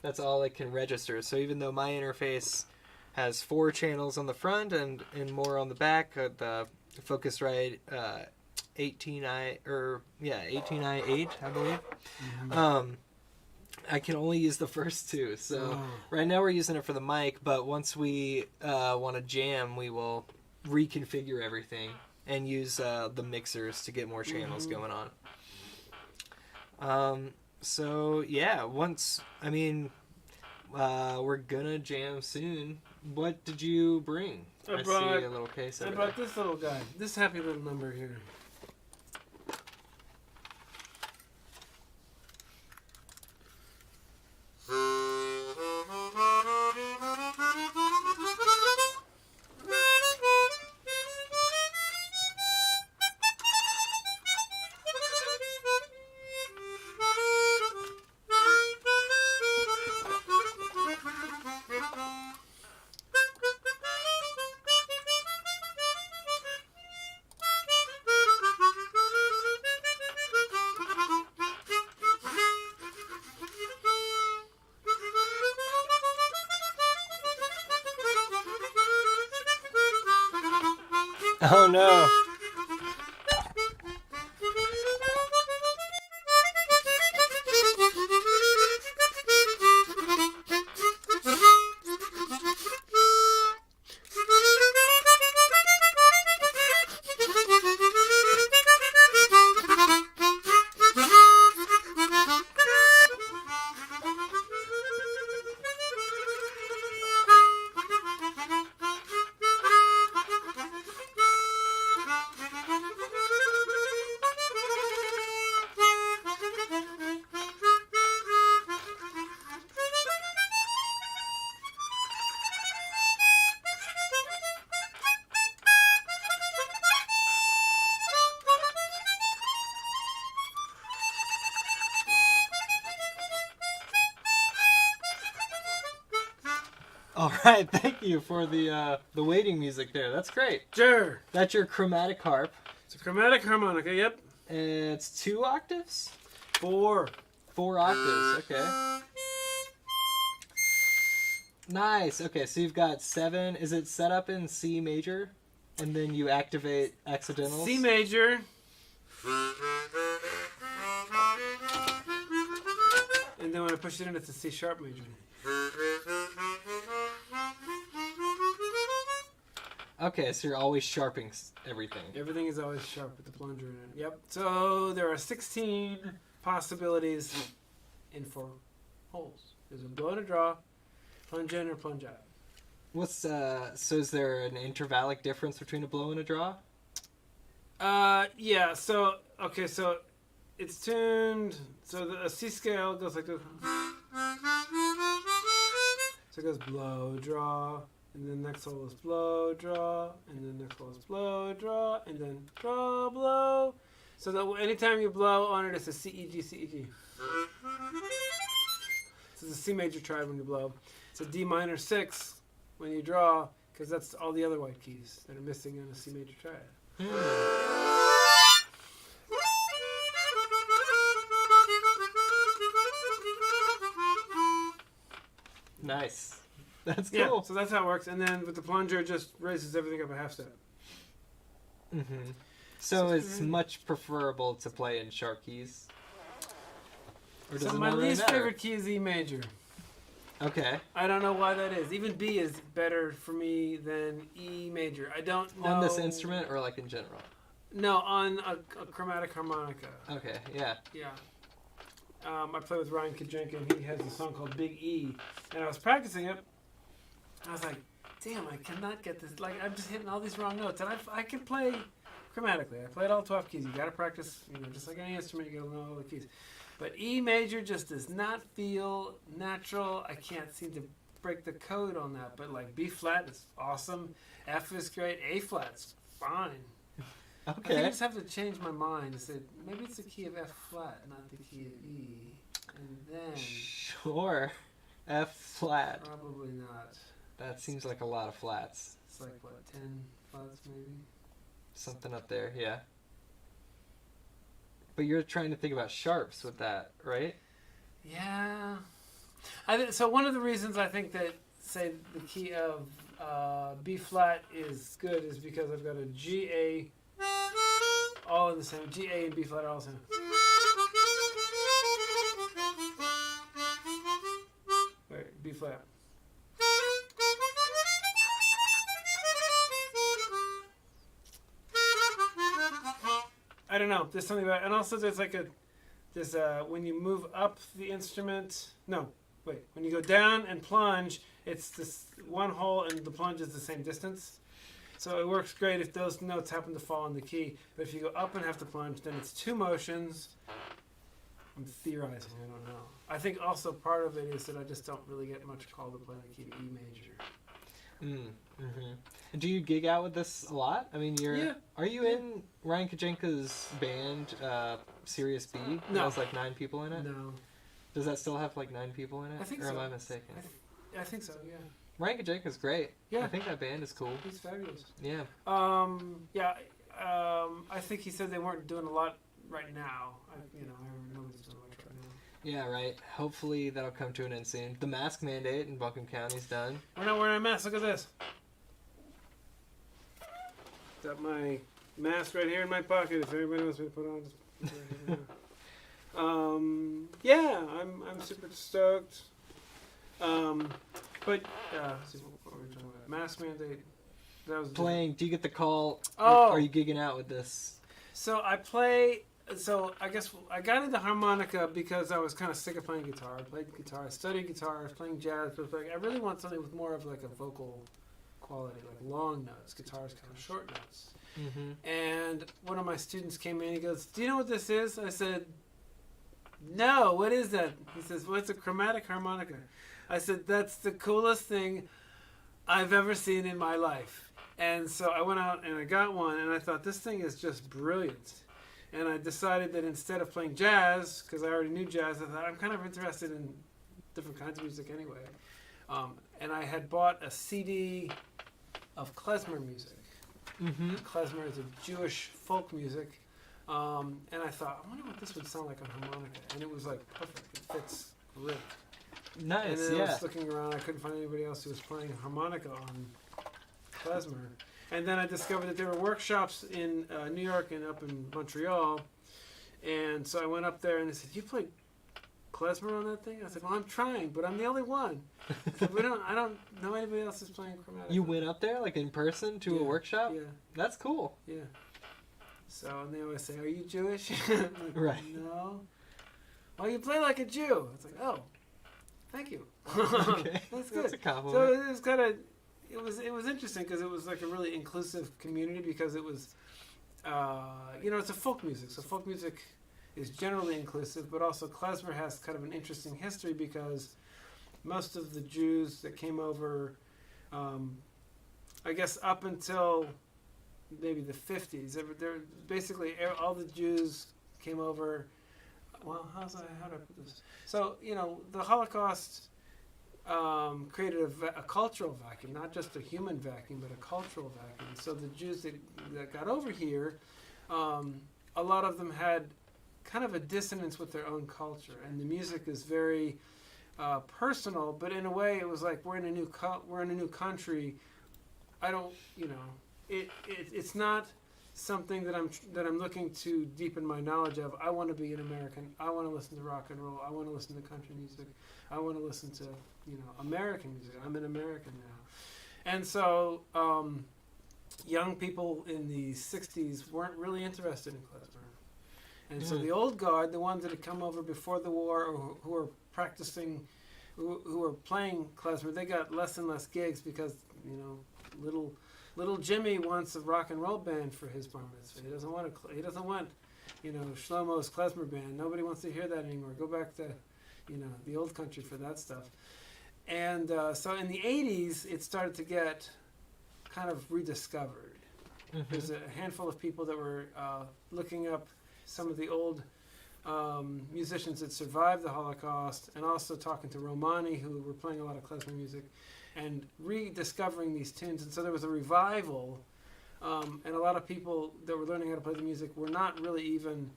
That's all it can register. So even though my interface has 4 channels on the front and more on the back, the Focusrite 18i8, I believe. I can only use the first 2. So right now we're using it for the mic, but once we want to jam, we will reconfigure everything and use the mixers to get more channels going on. So yeah, we're gonna jam soon. What did you bring? I see a little case I over brought there. this little guy. This happy little number here. Oh no. All right, thank you for the waiting music there. That's great. Sure. That's your chromatic harp. It's a chromatic harmonica. Yep. It's 2 octaves? 4. 4 octaves, okay. Nice. Okay, so you've got 7. Is it set up in C major? And then you activate accidentals? C major. And then when I push it in, it's a C sharp major. Okay, so you're always sharping everything. Everything is always sharp with the plunger in it. Yep. So there are 16 possibilities in 4 holes. There's a blow and a draw, plunge in or plunge out. What's so is there an intervallic difference between a blow and a draw? Yeah. So okay. So it's tuned. So a C scale goes like this. So it goes blow, draw, and then next hole is blow, draw, and then next hole is blow, draw, and then draw, blow. So that anytime you blow on it, it's a C, E, G, C, E, G. So it's a C major triad when you blow. It's a D minor 6 when you draw, because that's all the other white keys that are missing in a C major triad. Nice. That's cool. Yeah, so that's how it works. And then with the plunger, it just raises everything up a half step. Mm-hmm. So it's much preferable to play in sharp keys? Or does So it my not really least matter? favorite key is E major. Okay. I don't know why that is. Even B is better for me than E major. I don't know. On this instrument or like in general? No, on a chromatic harmonica. Okay, yeah. Yeah. I play with Ryan Kajenka, and he has a song called Big E. And I was practicing it. I was like, damn, I cannot get this. Like, I'm just hitting all these wrong notes. And I can play chromatically. I played all 12 keys. You got to practice, just like any instrument, you got to know all the keys. But E major just does not feel natural. I can't seem to break the code on that. But like B flat is awesome. F is great. A flat's fine. I think I Okay. just have to change my mind and say maybe it's the key of F flat, not the key of E. And then Sure. F flat. probably not. That seems like a lot of flats. It's like what, 10 flats maybe? Something up there, yeah. But you're trying to think about sharps with that, right? Yeah. So one of the reasons I think that say the key of B flat is good is because I've got a G A all in the same. G A and B flat are all the same. Wait, B flat. I don't know. There's something about it. And also there's like when you move up the instrument. No, wait. When you go down and plunge, it's this one hole and the plunge is the same distance. So it works great if those notes happen to fall in the key. But if you go up and have to plunge, then it's 2 motions. I'm theorizing. I don't know. I think also part of it is that I just don't really get much call to play the key to E major. Do you gig out with this a lot? I mean, Yeah. Are you in Ryan Kajenka's band, Sirius B? No. That has like 9 people in it? No. Does that still have like 9 people in it? I think or so. am I mistaken? I think so, yeah. Ryan Kajenka's great. Yeah. I think that band is cool. He's fabulous. Yeah. I think he said they weren't doing a lot right now. Nobody's doing much right now. Yeah, right. Hopefully that'll come to an end soon. The mask mandate in Buncombe County's done. We're not wearing a mask. Look at this. Got my mask right here in my pocket. If anybody wants me to put on, just put it right here. Yeah, I'm super stoked. But let's see what were we talking about? Mask mandate. That was Playing, do you get the call? Oh. Are you gigging out with this? So I play. So I guess I got into harmonica because I was kind of sick of playing guitar. I played guitar. I studied guitar. I was playing jazz. But I really want something with more of like a vocal quality, like long notes. Guitar's kind of short notes. Mm-hmm. And one of my students came in. He goes, "Do you know what this is?" I said, "No. What is that?" He says, "Well, it's a chromatic harmonica." I said, "That's the coolest thing I've ever seen in my life." And so I went out and I got one, and I thought, this thing is just brilliant. And I decided that instead of playing jazz, because I already knew jazz, I thought I'm kind of interested in different kinds of music anyway. and I had bought a CD of klezmer music. Mm-hmm. Klezmer is a Jewish folk music, and I thought, I wonder what this would sound like on harmonica, and it was like perfect. It fits great. Nice, And then I yeah. was looking around, I couldn't find anybody else who was playing harmonica on klezmer. And then I discovered that there were workshops in New York and up in Montreal. And so I went up there and they said, "You play klezmer on that thing?" I said, "Well, I'm trying, but I'm the only one." I said, I don't know anybody else is playing chromatic. You went up there, like in person, to a workshop? Yeah, That's cool. yeah. So, and they always say, "Are you Jewish?" I'm like, Right. No. Well, you play like a Jew. It's like, oh, thank you. Okay. That's good. That's a So compliment. it was kind of, it was interesting because it was like a really inclusive community because it was, it's a folk music. So folk music is generally inclusive, but also klezmer has kind of an interesting history because most of the Jews that came over, I guess up until maybe the 50s, they're basically all the Jews came over. Well, how do I put this? So, the Holocaust created a cultural vacuum, not just a human vacuum, but a cultural vacuum. So the Jews that got over here, a lot of them had kind of a dissonance with their own culture, and the music is very personal. But in a way, it was like we're in a new country. I don't, it's not something that I'm looking to deepen my knowledge of. I want to be an American. I want to listen to rock and roll. I want to listen to country music. I want to listen to American music. I'm an American now, and so young people in the '60s weren't really interested in klezmer, and so the old guard, the ones that had come over before the war or who were practicing, who were playing klezmer, they got less and less gigs because Little Jimmy wants a rock and roll band for his bar mitzvah. He doesn't want Shlomo's klezmer band. Nobody wants to hear that anymore. Go back to, the old country for that stuff. And so in the 80s, it started to get kind of rediscovered. Mm-hmm. There's a handful of people that were looking up some of the old musicians that survived the Holocaust, and also talking to Romani, who were playing a lot of klezmer music, and rediscovering these tunes. And so there was a revival, and a lot of people that were learning how to play the music were not really even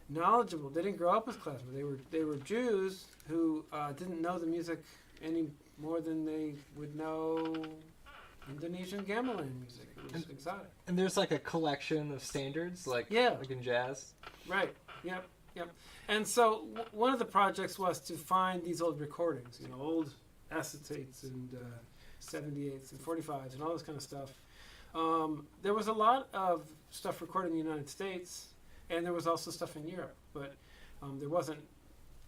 knowledgeable. They didn't grow up with klezmer. They were Jews who didn't know the music any more than they would know Indonesian gamelan music. It was exotic. And there's like a collection of standards, like in jazz. Right. Yep. And so one of the projects was to find these old recordings, old acetates and 78s and 45s and all this kind of stuff. There was a lot of stuff recorded in the United States, and there was also stuff in Europe, but it wasn't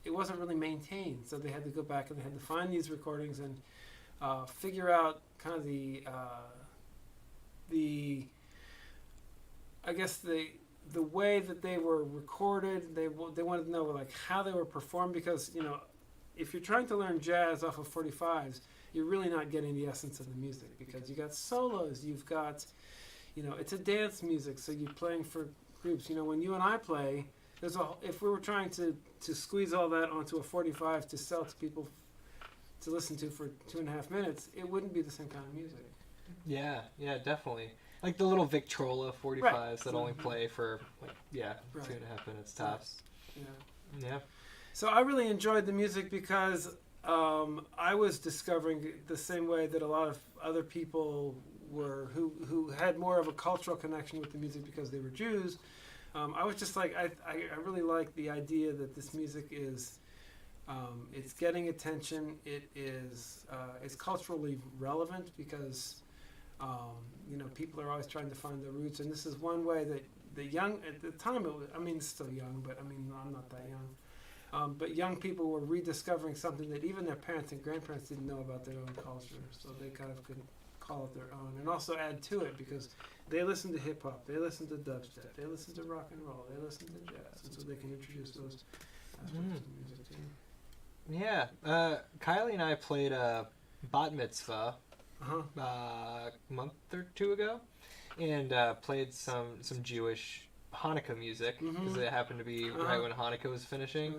really maintained. So they had to go back and they had to find these recordings and figure out kind of the way that they were recorded. They wanted to know like how they were performed, because if you're trying to learn jazz off of 45s, you're really not getting the essence of the music, because you got solos, you've got, it's a dance music, so you're playing for groups. When you and I play, if we were trying to squeeze all that onto a 45 to sell to people to listen to for 2.5 minutes, it wouldn't be the same kind of music. Yeah, definitely. Like the little Victrola 45s that only play for 2.5 minutes tops. Yeah. So I really enjoyed the music because I was discovering the same way that a lot of other people were who had more of a cultural connection with the music because they were Jews. I was just like, I really like the idea that this music is, it's getting attention. It is, it's culturally relevant because, people are always trying to find their roots. And this is one way that the young, at the time, it's still young, but I'm not that young. But young people were rediscovering something that even their parents and grandparents didn't know about their own culture. So they kind of could call it their own and also add to it, because they listen to hip hop, they listen to dubstep, they listen to rock and roll, they listen to jazz, and so they can introduce those aspects of the music too. Yeah, Kylie and I played a bat mitzvah a month or two ago, and played some Jewish Hanukkah music, because it happened to be right when Hanukkah was finishing.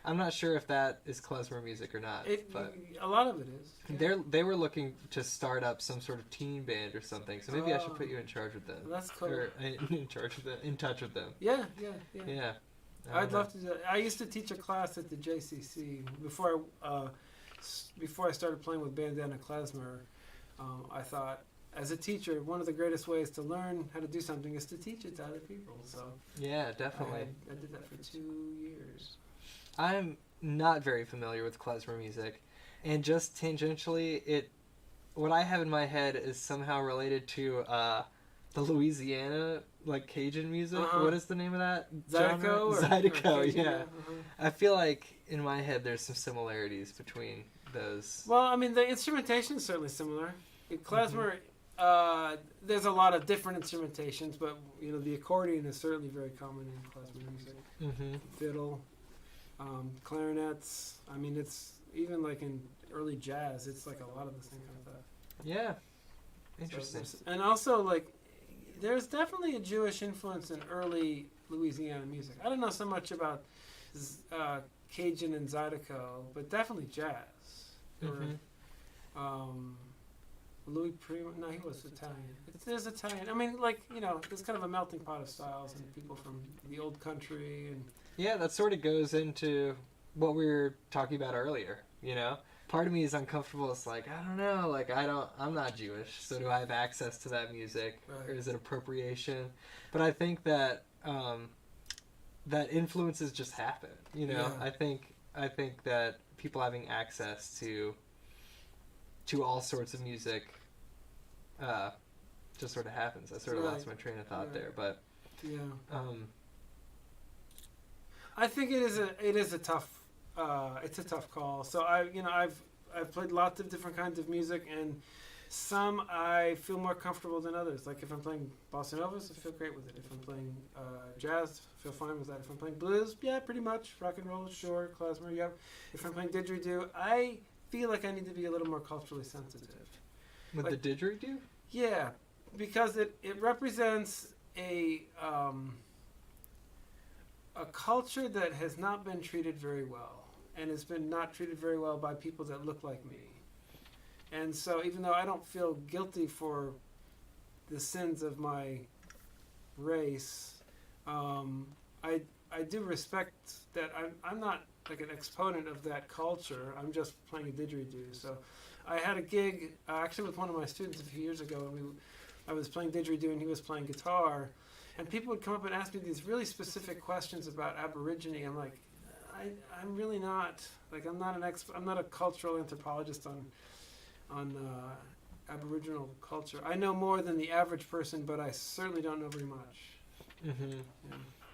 I'm not sure if that is klezmer music or not, but A lot of it is. Yeah. they were looking to start up some sort of teen band or something. So maybe I should put you in charge with them. That's cool. Or in touch with them. Yeah. Yeah. I'd love to do that. I used to teach a class at the JCC before I started playing with bandana klezmer. I thought, as a teacher, one of the greatest ways to learn how to do something is to teach it to other people. So yeah, definitely. I did that for 2 years. I'm not very familiar with klezmer music, and just tangentially, what I have in my head is somehow related to the Louisiana, like Cajun music. What is the name of that? Zydeco? Zydeco, yeah. I feel like in my head there's some similarities between those. Well, I mean, the instrumentation is certainly similar. In klezmer, there's a lot of different instrumentations, but the accordion is certainly very common in klezmer music. Fiddle, clarinets. I mean, it's even like in early jazz. It's like a lot of the same kind of stuff. Yeah, interesting. And also, like, there's definitely a Jewish influence in early Louisiana music. I don't know so much about Cajun and Zydeco, but definitely jazz. Louis Prima, no, he was Italian. There's Italian. I mean, like, there's kind of a melting pot of styles and people from the old country. And yeah, that sort of goes into what we were talking about earlier, Part of me is uncomfortable. It's like, I don't know, like, I'm not Jewish, so do I have access to that music? Right. Or is it appropriation? But I think that that influences just happen, Yeah. I think that people having access to all sorts of music just sort of happens. I sort of lost my train of thought there, but yeah. I think it is a tough it's a tough call. So I've played lots of different kinds of music, and some I feel more comfortable than others. Like if I'm playing bossa novas, I feel great with it. If I'm playing jazz, I feel fine with that. If I'm playing blues, yeah, pretty much. Rock and roll, sure. Klezmer, yeah. If I'm playing didgeridoo, I feel like I need to be a little more culturally sensitive. With the didgeridoo? Yeah, because it represents a culture that has not been treated very well, and has been not treated very well by people that look like me. And so even though I don't feel guilty for the sins of my race, I do respect that I'm not like an exponent of that culture. I'm just playing a didgeridoo. So I had a gig actually with one of my students a few years ago, and I was playing didgeridoo and he was playing guitar, and people would come up and ask me these really specific questions about Aborigine. I'm like, I'm really not, like, I'm not a cultural anthropologist on Aboriginal culture. I know more than the average person, but I certainly don't know very much.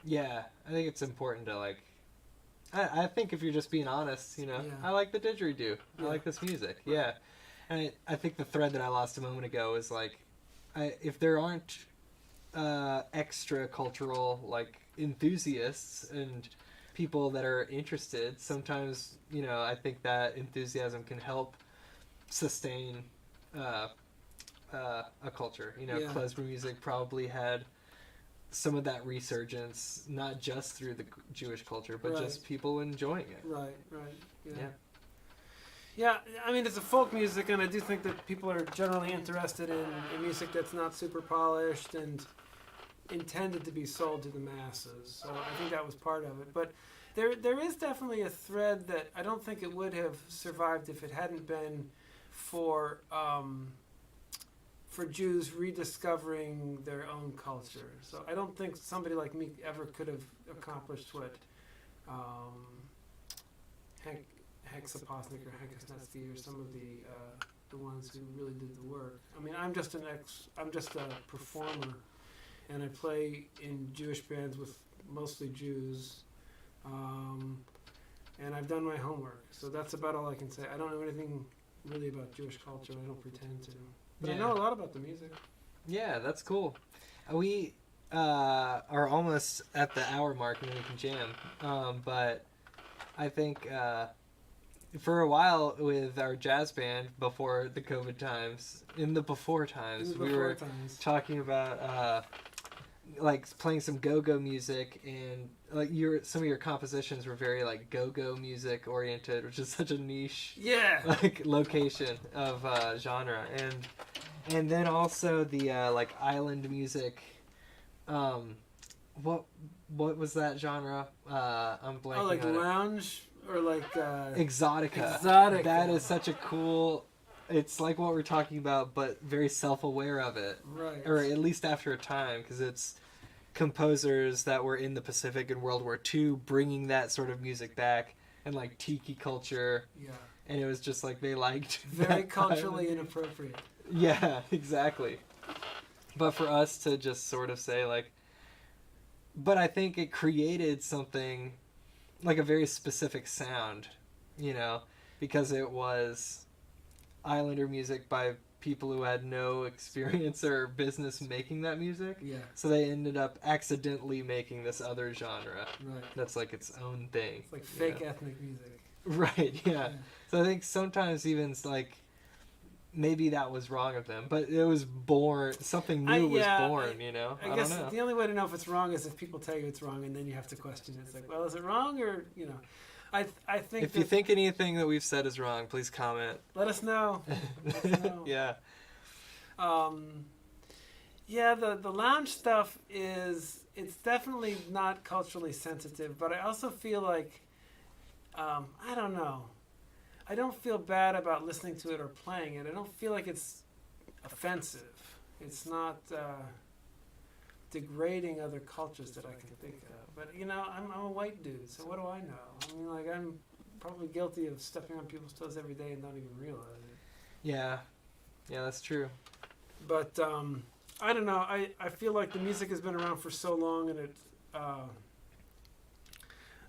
Yeah, I think it's important to, like, I think if you're just being honest, I like the didgeridoo. I like this music. Right. Yeah. And I think the thread that I lost a moment ago is, like, if there aren't extra cultural, like, enthusiasts and people that are interested, sometimes, I think that enthusiasm can help sustain a culture. Klezmer music probably had some of that resurgence, not just through the Jewish culture, but just people enjoying it. Right. Yeah, I mean, it's a folk music, and I do think that people are generally interested in music that's not super polished and intended to be sold to the masses. So I think that was part of it. But there is definitely a thread that I don't think it would have survived if it hadn't been for Jews rediscovering their own culture. So I don't think somebody like me ever could have accomplished what Hank Saposnik or Hank Kosnetsky or some of the ones who really did the work. I mean, I'm just a performer, and I play in Jewish bands with mostly Jews, and I've done my homework. So that's about all I can say. I don't know anything really about Jewish culture. I don't pretend to. But I know a lot about the music. Yeah, that's cool. We are almost at the hour mark and we can jam. But I think for a while with our jazz band before the COVID times, we were talking about like playing some go-go music, and like some of your compositions were very like go-go music oriented, which is such a niche like location of genre. And then also the like island music. What was that genre? I'm blanking. Oh, like on lounge or like Exotica. Exotica. That is such a cool. It's like what we're talking about, but very self-aware of it. Right. Or at least after a time, because it's composers that were in the Pacific in World War II bringing that sort of music back, and like tiki culture. Yeah. And it was just like they liked Very that culturally island. inappropriate. Yeah, exactly. But for us to just sort of say like, but I think it created something like a very specific sound, you know, because it was Islander music by people who had no experience or business making that music. Yeah. So they ended up accidentally making this other genre Right. that's like its own thing. It's like fake you know? ethnic music. Right, yeah. So I think sometimes even it's like maybe that was wrong of them, but it was born, something new was born, you know? I guess the only way to know if it's wrong is if people tell you it's wrong, and then you have to question it. It's like, well, is it wrong, or, you know? I think If you think anything that we've said is wrong, please comment. let us know. Let us know. Yeah. Yeah, the lounge stuff it's definitely not culturally sensitive, but I also feel like, I don't know. I don't feel bad about listening to it or playing it. I don't feel like it's offensive. It's not degrading other cultures that I can think of. But, you know, I'm a white dude, so what do I know? I mean, like, I'm probably guilty of stepping on people's toes every day and don't even realize it. Yeah. Yeah, that's true. But I don't know. I feel like the music has been around for so long, and it I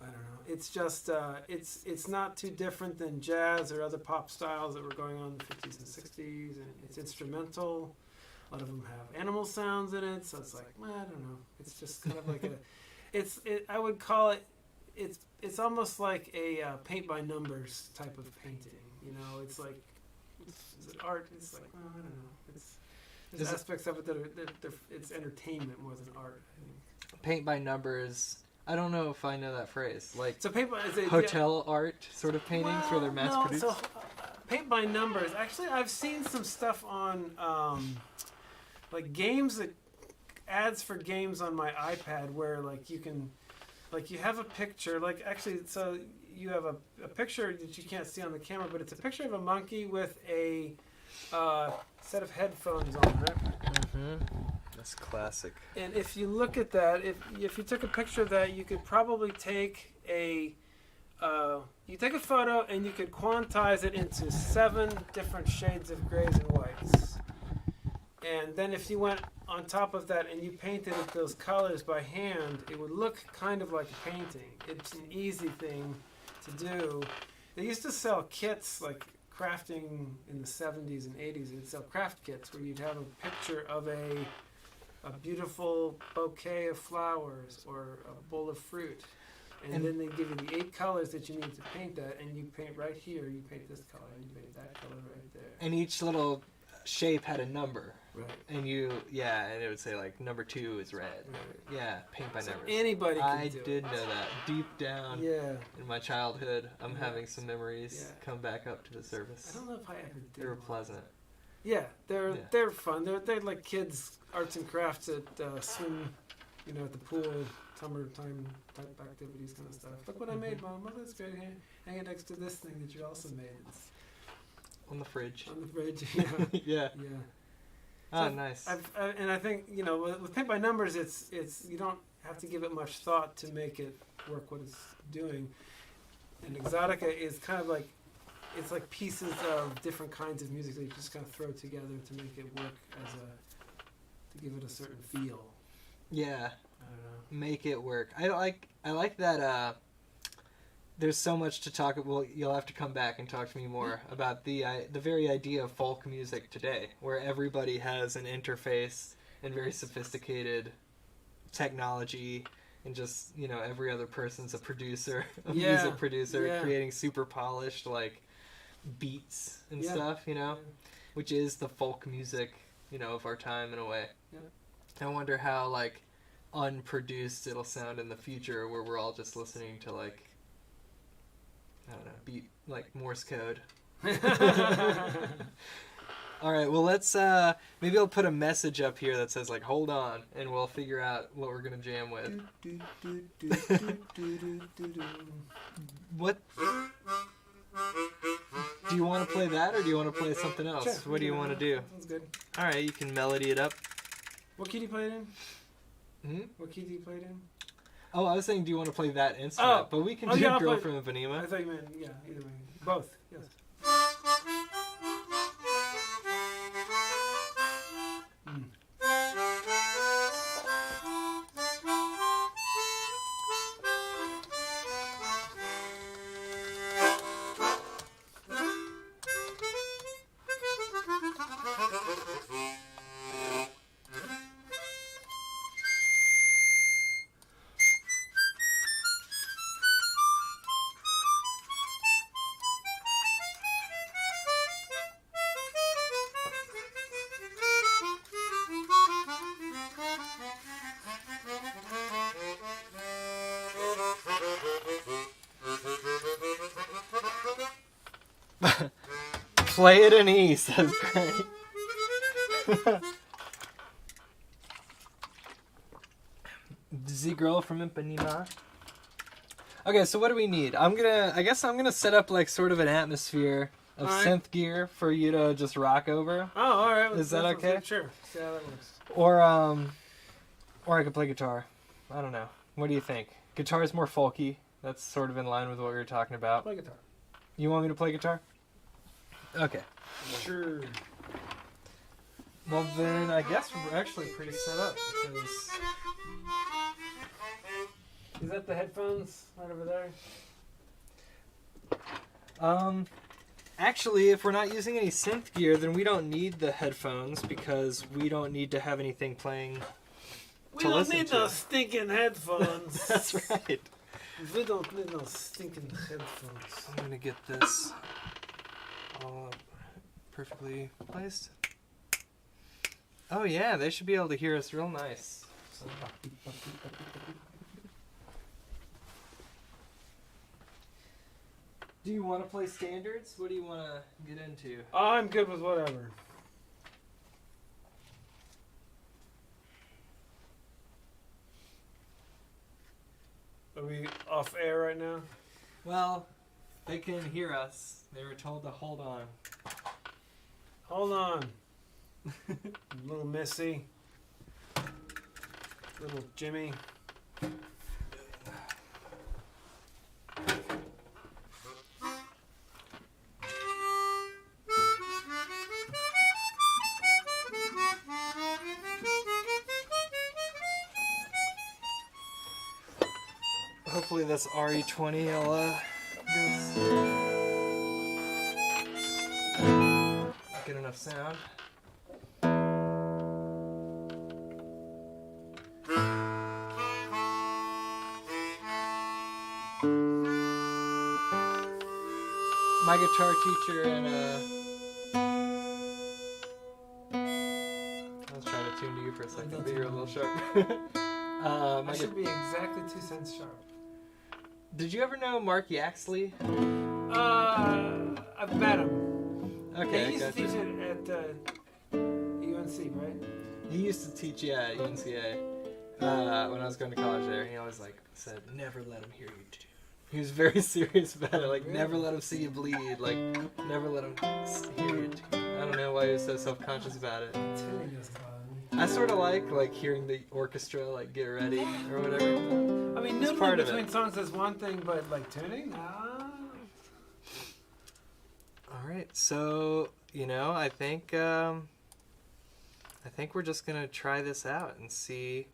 don't know. It's just it's not too different than jazz or other pop styles that were going on in the 50s and 60s, and it's instrumental. A lot of them have animal sounds in it, so it's like, well, I don't know. It's just kind of like I would call it. It's almost like a paint by numbers type of painting. You know, it's like, is it art? It's like, well, I don't know. There's aspects of it that are it's entertainment more than art, I think. Paint by numbers. I don't know if I know that phrase. Like So paint by hotel art sort of paintings where they're mass produced. So paint by numbers. Actually, I've seen some stuff on like games ads for games on my iPad where like you can you have a picture so you have a picture that you can't see on the camera, but it's a picture of a monkey with a set of headphones on, right? Mm-hmm. That's classic. And if you look at that, if you took a picture of that, you could probably take a photo and you could quantize it into 7 different shades of grays and whites. And then if you went on top of that and you painted it those colors by hand, it would look kind of like a painting. It's an easy thing to do. They used to sell kits like crafting in the 70s and 80s. They'd sell craft kits where you'd have a picture of a beautiful bouquet of flowers or a bowl of fruit. And then they give you the 8 colors that you need to paint that, and you paint right here, you paint this color, and you paint that color right there. And each little shape had a number. Right. And and it would say like number 2 is red. Right. Yeah, paint by numbers. Anybody can I do it. did know that. Deep down in my childhood, I'm having some memories come back up to the surface. I don't know if I ever did. They were pleasant. Yeah, they're fun. They're like kids' arts and crafts at swim, at the pool, summertime type activities kind of stuff. Look what I made, Mom. Oh, that's great. Hang it next to this thing that you also made. It's on the fridge. On the fridge, yeah. Yeah. Yeah. Oh, So nice. And I think, with paint by numbers, it's you don't have to give it much thought to make it work what it's doing. And Exotica is kind of like, it's like pieces of different kinds of music that you just kind of throw together to make it work to give it a certain feel. Yeah. I don't know. Make it work. I like that there's so much to talk about. Well, you'll have to come back and talk to me more about the very idea of folk music today, where everybody has an interface and very sophisticated technology, and just, every other person's a producer, music producer, creating super polished like beats and stuff, which is the folk music, of our time in a way. Yeah. I wonder how unproduced it'll sound in the future, where we're all just listening to like, I don't know, beat like Morse code. All right, well, let's maybe I'll put a message up here that says like hold on, and we'll figure out what we're gonna jam with. What do you want to play, that or do you want to play something else? Sure, What do you want to do? Sounds good. All right, you can melody it up. What key do you play it in? Hmm? What key do you play it in? Oh, I was saying, do you want to play that instrument? Oh. But we can Oh, do yeah, I'll Girl play- from I Ipanema. thought you meant, yeah, either way. Both, yes. Play it in E, says Greg. The Girl from Ipanema. Okay, so what do we need? I guess I'm gonna set up like sort of an atmosphere of All right. synth gear for you to just rock over. Oh, all right. Is that sounds okay? good. Sure. See how that works. Or I could play guitar. I don't know. What do you think? Guitar is more folky. That's sort of in line with what we were talking about. Play guitar. You want me to play guitar? Okay. Sure. Well then, I guess we're actually pretty set up because Is that the headphones right over there? actually, if we're not using any synth gear, then we don't need the headphones because we don't need to have anything playing. We To don't listen need to. no stinking headphones. That's right. We don't need no stinking headphones. I'm gonna get this all perfectly placed. Oh yeah, they should be able to hear us real nice. Do you want to play standards? What do you want to get into? I'm good with whatever. Are we off air right now? Well, they can hear us. They were told to hold on. Hold on. Little Missy. Little Jimmy. Hopefully this RE20 will get enough sound. My guitar teacher and I was trying to tune to you for a second, but you're a little sharp. I should be exactly 2 cents sharp. Did you ever know Mark Yaxley? I've met him. Okay, Yeah, he used gotcha. to teach it at UNC, right? He used to teach, yeah, at UNCA. When I was going to college there, he always like said, "Never let him hear you tune." He was very serious about it, like Really? never let him see you bleed, like never let him hear you tune. I don't know why he was so self-conscious about it. Tuning is fun. I sort of like hearing the orchestra like get ready or whatever. I mean, It's part noodling of between it. songs is one thing, but like tuning? All right, so I think we're just gonna try this out and see.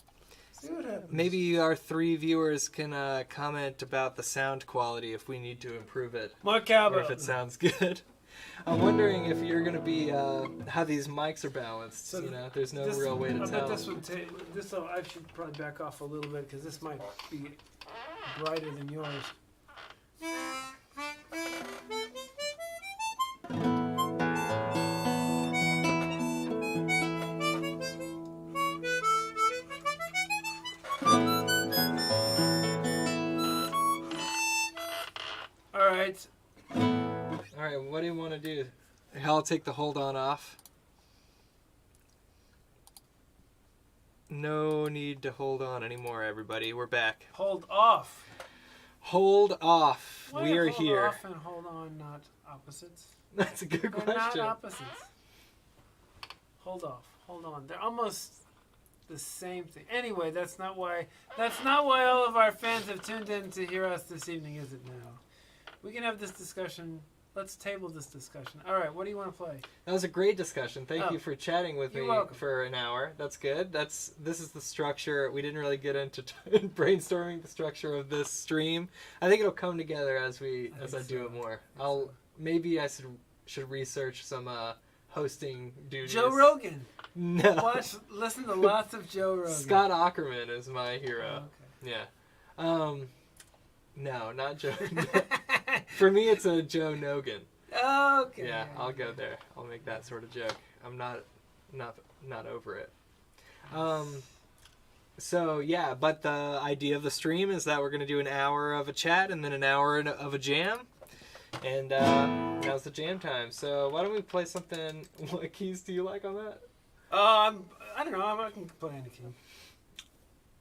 See what happens. Maybe our 3 viewers can comment about the sound quality if we need to improve it, Mark or Calvert. if it sounds good. I'm wondering if you're gonna be how these mics are balanced. So There's no real way to I tell. bet this would take. This I should probably back off a little bit because this might be brighter than yours. right, what do you want to do? I'll take the hold on off. No need to hold on anymore, everybody. We're back. Hold off. Hold off. Why We are hold here. off and hold on, not opposites? That's a good They're not question. opposites. Hold off. Hold on. They're almost the same thing. Anyway, that's not why all of our fans have tuned in to hear us this evening, is it now? We can have this discussion. Let's table this discussion. All right, what do you want to play? That was a great discussion. Thank Oh, you for chatting with you're me welcome. for an hour. That's good. This is the structure. We didn't really get into brainstorming the structure of this stream. I think it'll come together as I do it more. Maybe I should research some hosting duties. Joe Rogan. No. Listen to lots of Joe Rogan. Scott Ackerman is my hero. Oh, okay. Yeah. No, not Joe. For me, it's a Joe Nogan. Okay. Yeah, I'll go there. I'll make that sort of joke. I'm not over it. So yeah, but the idea of the stream is that we're gonna do an hour of a chat and then an hour of a jam, and now's the jam time. So why don't we play something? What keys do you like on that? I don't know. I can play any key.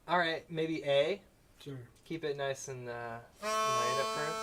All right, maybe A. Sure. Keep it nice and light at first.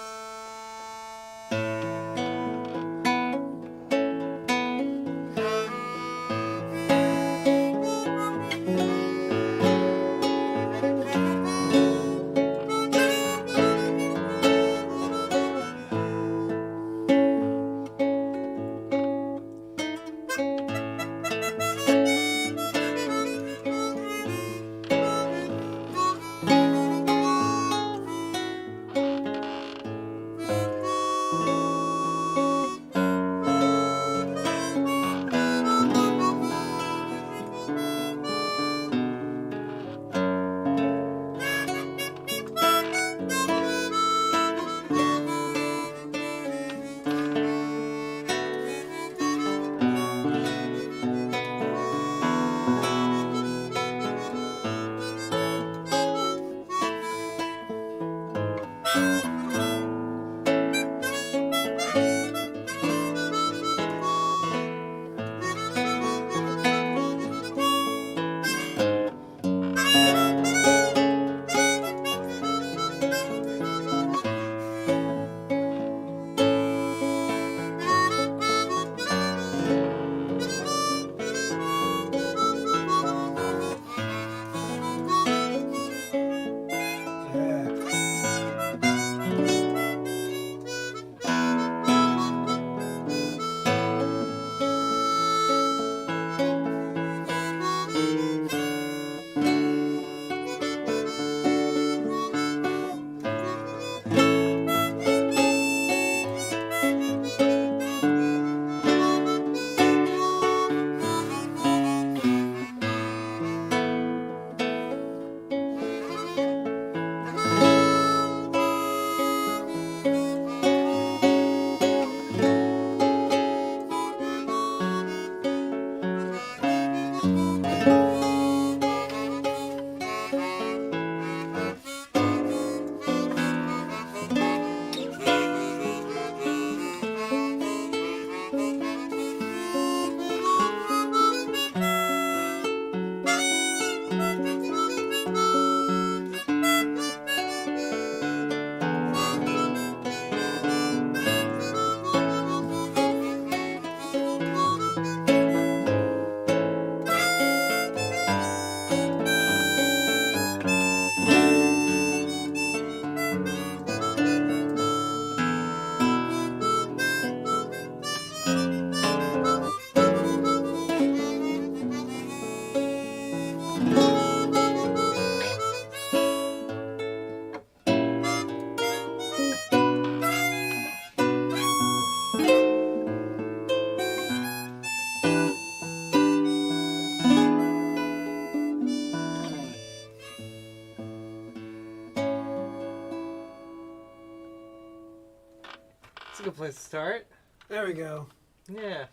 That's a good place to start. There we go. Yeah.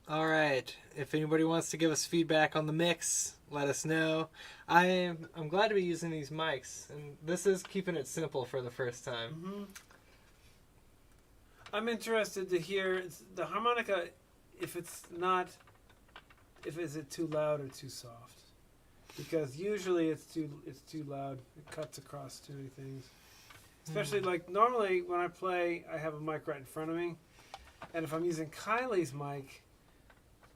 All right. If anybody wants to give us feedback on the mix, let us know. I'm glad to be using these mics, and this is keeping it simple for the first time. Mm-hmm. I'm interested to hear the harmonica. If it's not, is it too loud or too soft? Because usually it's too loud. It cuts across too many things. Especially like normally when I play, I have a mic right in front of me, and if I'm using Kylie's mic,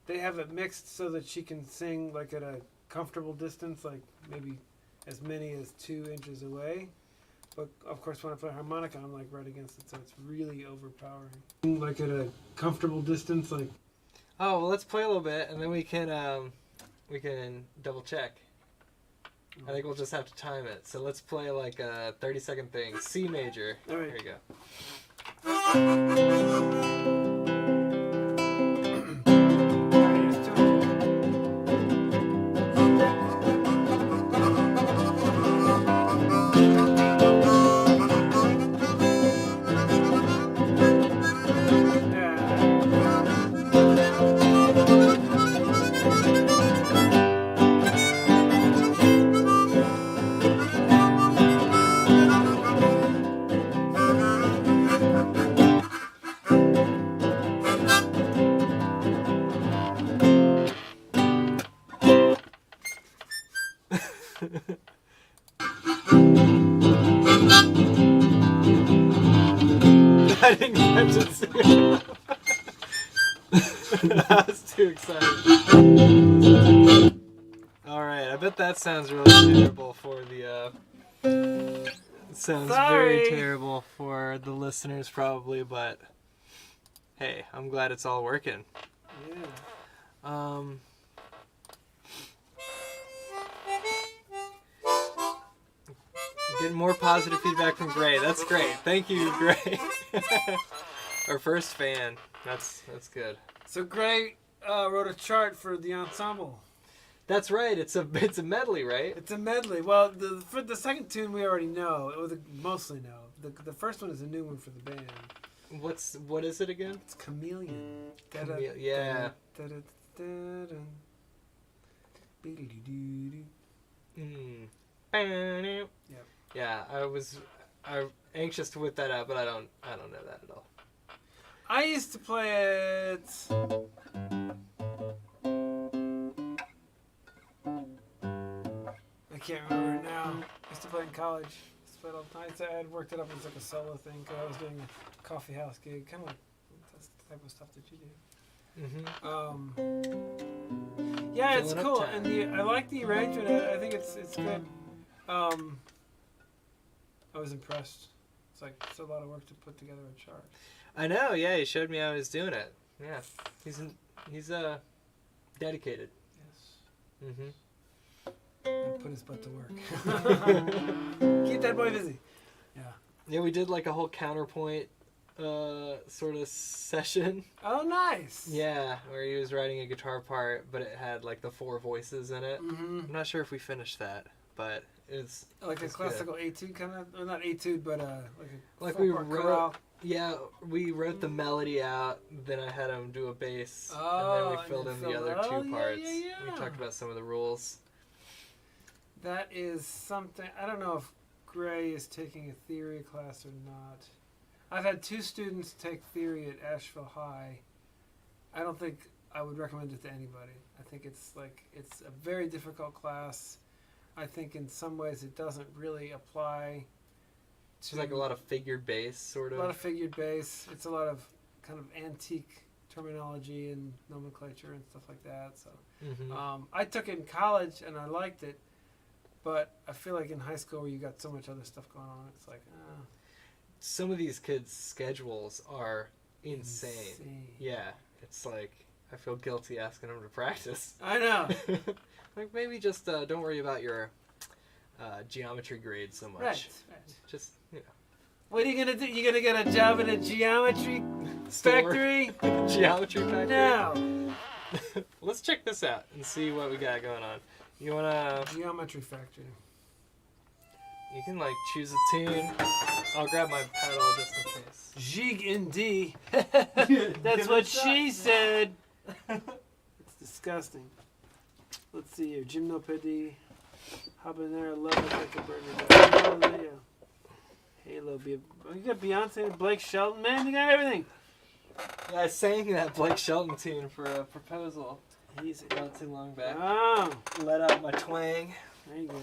they have it mixed so that she can sing like at a comfortable distance, like maybe as many as 2 inches away. But of course, when I play harmonica, I'm like right against it, so it's really overpowering. Like at a comfortable distance, like. Oh well, let's play a little bit, and then we can double check. I think we'll just have to time it. So let's play like a 30-second thing. C major. All right. Here you go. I didn't catch it soon. I was too excited. Alright, I bet that sounds really terrible for the, it sounds very terrible for the listeners probably, but hey, I'm glad it's all working. Yeah. Getting more positive feedback from Gray. That's great. Thank you, Gray. Our first fan. That's good. So Gray wrote a chart for the ensemble. That's right. It's a medley, right? It's a medley. Well, for the second tune we already know. It was mostly know. The first one is a new one for the band. What is it again? It's Chameleon. Yeah. Yep. Yeah, I'm anxious to whip that out, but I don't know that at all. I used to play it. I can't remember it now. I used to play in college. I used to play it all the time. I had worked it up as like a solo thing because I was doing a coffee house gig. Kind of like that's the type of stuff that you do. Yeah, it's cool, and I like the arrangement. I think it's good. I was impressed. It's a lot of work to put together a chart. I know. Yeah, he showed me how he was doing it. Yeah, he's dedicated. Yes. And put his butt to work. Keep that boy busy. Yeah. Yeah, we did like a whole counterpoint sort of session. Oh, nice. Yeah, where he was writing a guitar part, but it had like the 4 voices in it. I'm not sure if we finished that, but it's like a classical etude kind of, or not etude, but like we wrote. Chorale. Yeah, we wrote the melody out. Then I had him do a bass, and then we filled in the other 2 parts. Yeah. We talked about some of the rules. That is something. I don't know if Gray is taking a theory class or not. I've had 2 students take theory at Asheville High. I don't think I would recommend it to anybody. I think it's a very difficult class. I think in some ways it doesn't really apply to... It's like a lot of figured bass, sort of. A lot of figured bass. It's a lot of kind of antique terminology and nomenclature and stuff like that. So I took it in college and I liked it, but I feel like in high school where you got so much other stuff going on, it's like... Some of these kids' schedules are insane. Yeah, it's like I feel guilty asking them to practice. I know. Like maybe just don't worry about your geometry grade so much. Right. Just What are you gonna do? You gonna get a job in a geometry factory? Geometry factory? No. Let's check this out and see what we got going on. You wanna geometry factory? You can like choose a tune. I'll grab my pedal just in case. Jig in D. That's what she said. It's disgusting. Let's see here. Gymnopédie. Habanero. Love it like a burger. Halo. You got Beyonce, Blake Shelton, man. You got everything. Yeah, I sang that Blake Shelton tune for a proposal Easy. not too long back. Oh, Let out my twang. there you go.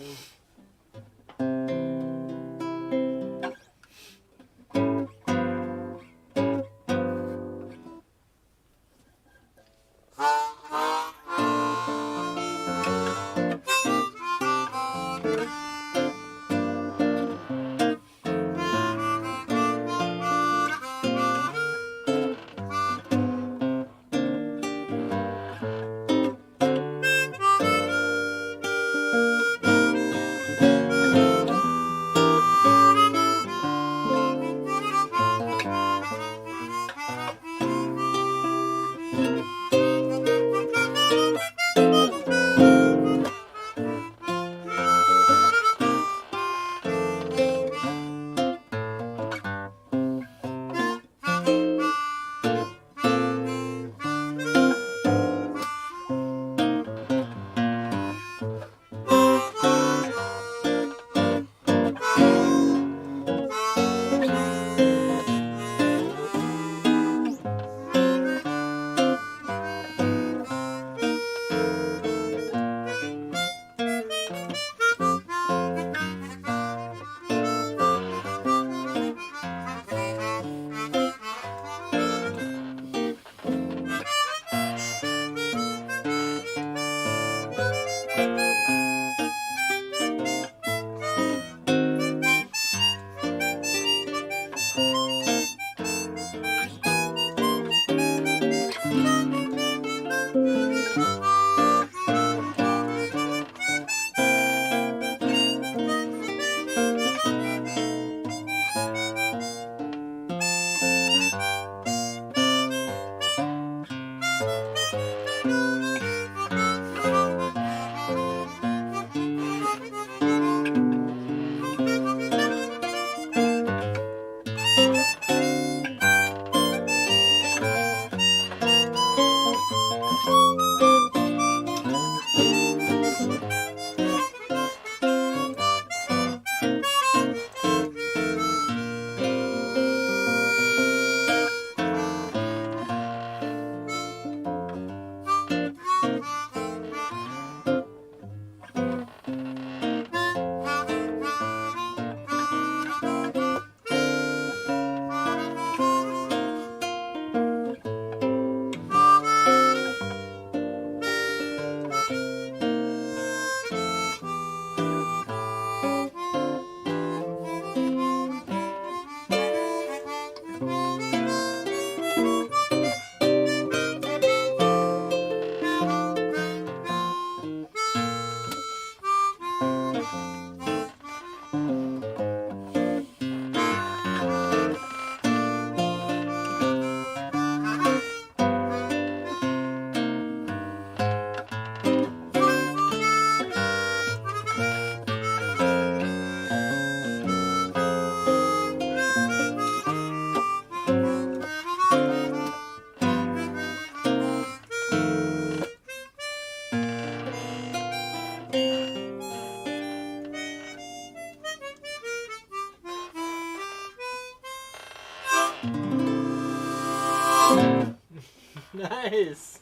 Nice.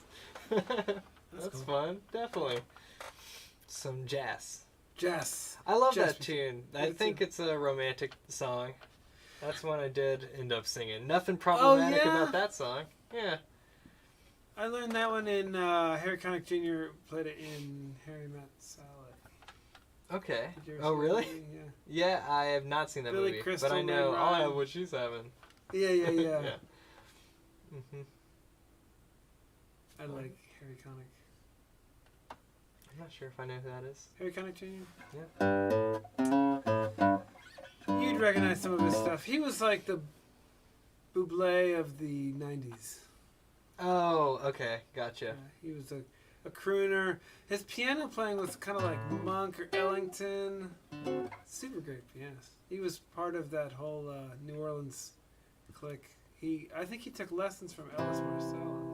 That's fun. Definitely. Some jazz. Jazz. I love Jazz that tune. Me I think too. it's a romantic song. That's one I did end up singing. Nothing problematic yeah? about that song. Yeah. I learned that one in Harry Connick Jr. played it in Harry Met Sally. Okay. Did you ever Oh, see that really? movie? Yeah, I have not seen that Billy movie, Crystal, but I know Meg I'll Ryan. have what she's having. Yeah. Yeah. Yeah. hmm I like Harry Connick. I'm not sure if I know who that is. Harry Connick Jr. Yeah. You'd recognize some of his stuff. He was like the Bublé of the 90s. Oh, okay. Gotcha. He was a crooner. His piano playing was kind of like Monk or Ellington. Super great pianist. He was part of that whole New Orleans clique. I think he took lessons from Ellis Marsalis.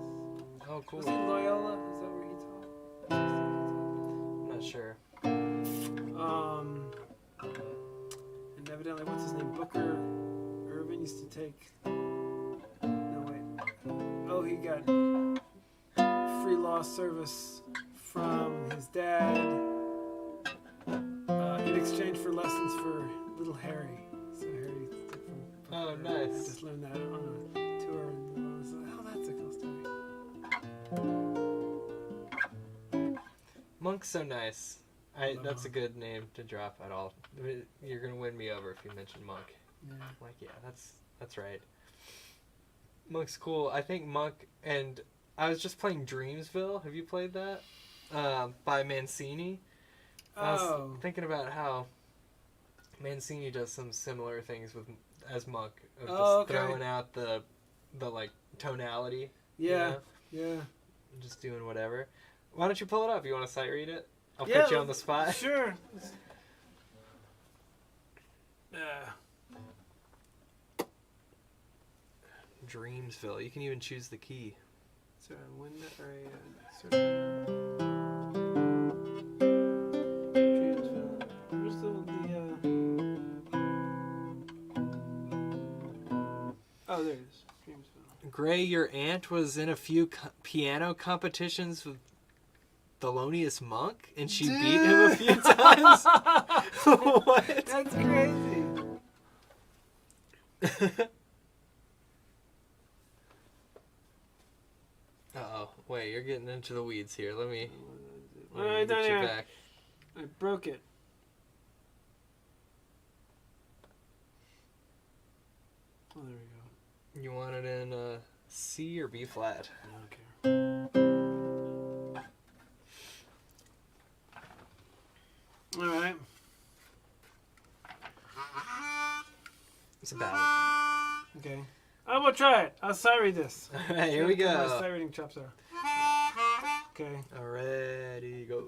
Oh, cool. Was he Loyola? Is that where he taught? I'm not sure. evidently, what's his name? Booker Irvin used to take. No, wait. Oh, he got free law service from his dad in exchange for lessons for little Harry. So Harry took from Oh, Booker. nice. I just learned that on a tour, and I was like, oh, that's a cool story. Monk's so nice. Love That's a Monk. good name to drop at all. You're gonna win me over if you mention Monk. Yeah. Like, yeah, that's right. Monk's cool. I think Monk, and I was just playing Dreamsville. Have you played that? By Mancini. I was thinking about how Mancini does some similar things as Monk, of just throwing out the like tonality. Yeah. You know? Yeah. Just doing whatever. Why don't you pull it up? You want to sight read it? I'll Yeah, put you on the spot. Sure. Dreamsville. You can even choose the key. So window or Dreamsville. Where's oh, there it is. Dreamsville. Gray, your aunt was in a few piano competitions with Thelonious Monk, and she beat him a few times. What? That's crazy. Uh-oh. Wait, you're getting into the weeds here. Let me Alright, get you done, yeah. back. I broke it. Oh, there we go. You want it in C or B flat? I don't care. All right. It's a ballad. Okay. I will try it. I'll sight read this. All right, here we My go. sight reading chops are. Okay. Already go.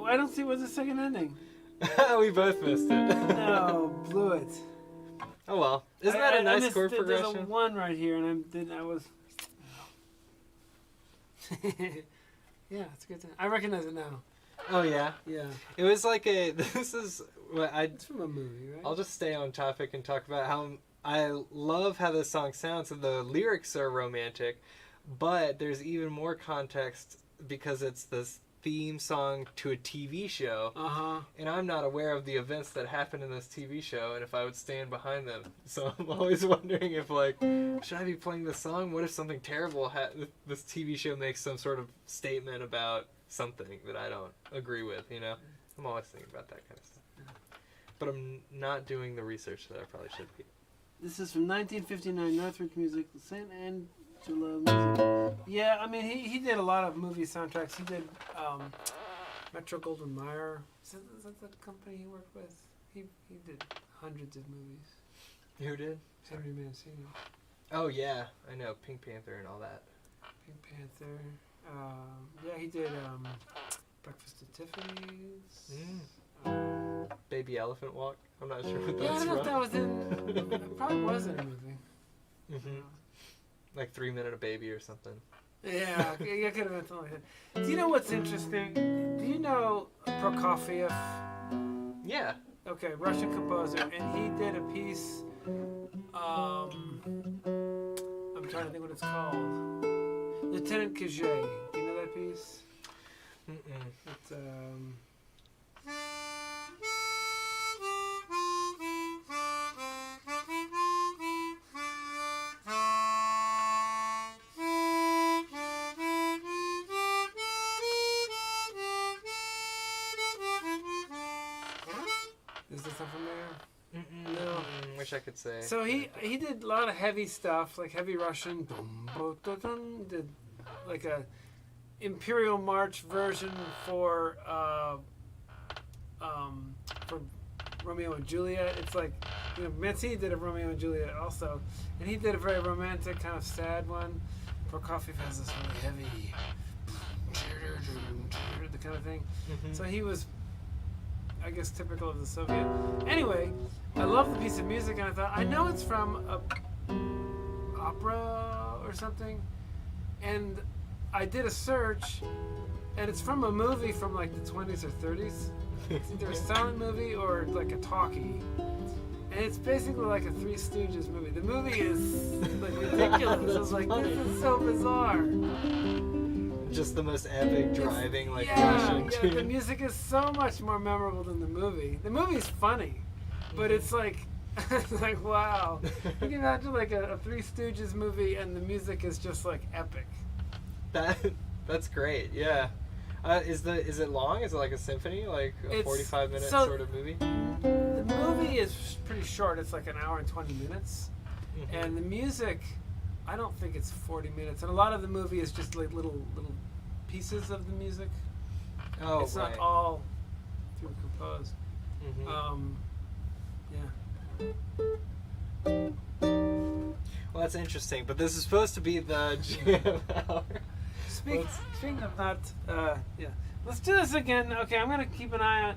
I don't see what's the second ending. We both missed it. No, blew it. Oh well. Isn't that a nice missed chord it. There's a progression? 1 right here, and I was. Yeah, it's a good time. I recognize it now. Oh yeah. Yeah, It was like a. This is what I. it's from a movie, right? I'll just stay on topic and talk about how I love how this song sounds. And the lyrics are romantic, but there's even more context because it's this theme song to a TV show. And I'm not aware of the events that happen in this TV show and if I would stand behind them. So I'm always wondering if, like, should I be playing this song? What if something terrible, this TV show makes some sort of statement about something that I don't agree with, you know? I'm always thinking about that kind of stuff. But I'm not doing the research that I probably should be. This is from 1959, Northridge Music, St. Angelo Music. Yeah, I mean, he did a lot of movie soundtracks. He did Metro Goldwyn Mayer. Is that the company he worked with? He did hundreds of movies. Who did? Henry Mancini. Oh, yeah. I know. Pink Panther and all that. Pink Panther. Yeah, he did Breakfast at Tiffany's. Baby Elephant Walk. I'm not sure what Yeah, I that's don't know if from. that was in. It probably was in a movie. Mm-hmm. Like 3 Minute a Baby or something. Yeah, it could have been something like that. Do you know what's interesting? Do you know Prokofiev? Yeah. Okay, Russian composer, and he did a piece I'm trying to think what it's called. Lieutenant Kajay. Do you know that piece? Mm-mm. It's Is this something there? Mm-mm. No. Wish I could say. So he did a lot of heavy stuff, like heavy Russian. Did like a Imperial March version for Romeo and Juliet. It's like, you know, Mancini did a Romeo and Juliet also, and he did a very romantic, kind of sad one. Prokofiev has this really heavy, the kind of thing. Mm-hmm. So he was, I guess, typical of the Soviet. Anyway, I love the piece of music, and I thought, I know it's from a opera or something, and I did a search, and it's from a movie from like the 20s or 30s. It's either a silent movie or like a talkie. And it's basically like a Three Stooges movie. The movie is like ridiculous. I was like, this is so bizarre. Just the most epic driving, like Yeah, Russian yeah, the music is so much more memorable than the movie. The movie's funny, but it's like, it's like, wow. You can imagine like a Three Stooges movie and the music is just like epic. That's great. Yeah. Is it long? Is it like a symphony, like a It's- 45-minute so- sort of movie? The movie is pretty short. It's like an hour and 20 minutes. Mhm. And the music, I don't think it's 40 minutes. And a lot of the movie is just like little pieces of the music. Oh, It's right. not all through composed. Mhm. Yeah. Well, that's interesting. But this is supposed to be the jam hour. Speaking of not, yeah. Let's do this again. Okay, I'm gonna keep an eye on.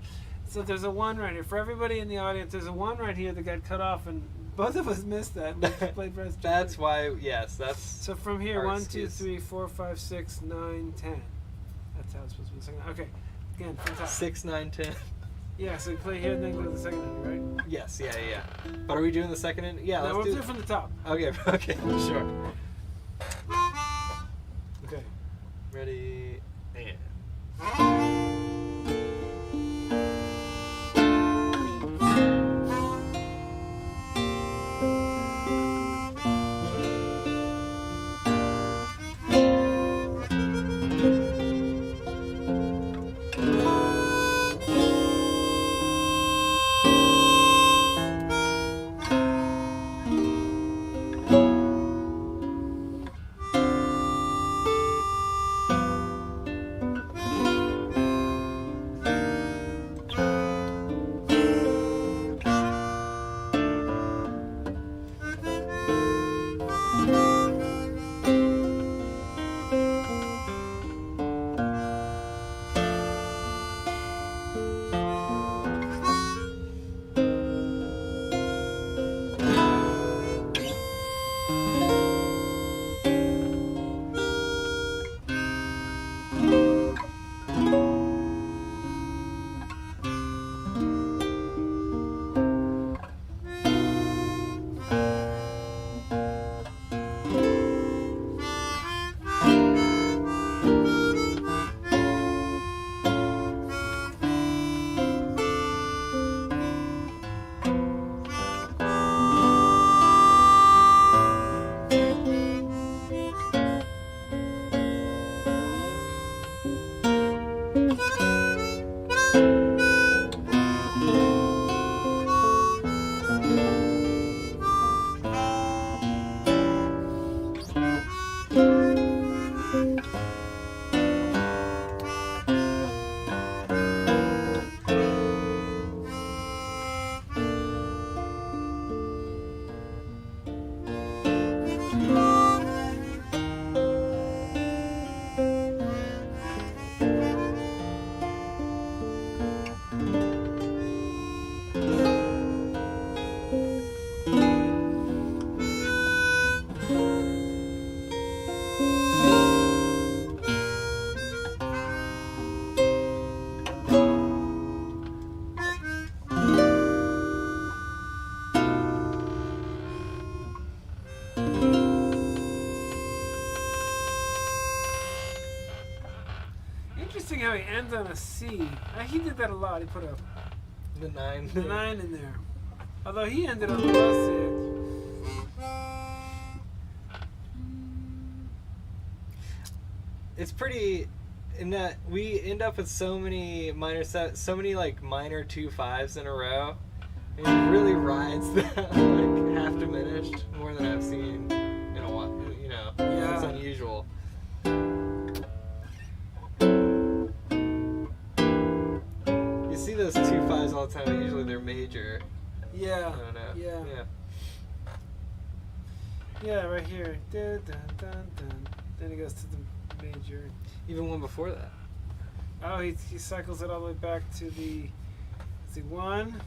So there's a one right here for everybody in the audience. There's a one right here that got cut off, and both of us missed that. We played rest. That's why. Yes, that's. So from here, our 1, 2, excuse. 3, 4, 5, 6, 9, 10. That's how it's supposed to be. Second. Okay, again from top. 6, 9, 10. Yeah, so we play here and then go to the second end, right? Yes. Yeah. Yeah. But are we doing the second? Yeah. No, we'll Let's do do it from the top. Okay. Okay. Sure. Okay. Ready and. how he ends on a C. He did that a lot. He put The 9. the 9 in there. Although he ended on the low C. It's pretty. In that we end up with so many like minor 2/5s in a row. And it really rides that like half diminished more than I've seen in a while. You know, Yeah. it's unusual. You see those 2/5s all the time. But usually they're major. Yeah. I don't know. Yeah. Yeah, right here. Dun, dun, dun, dun. Then he goes to the major. Even one before that. Oh, he cycles it all the way back to the. Let's see, 1,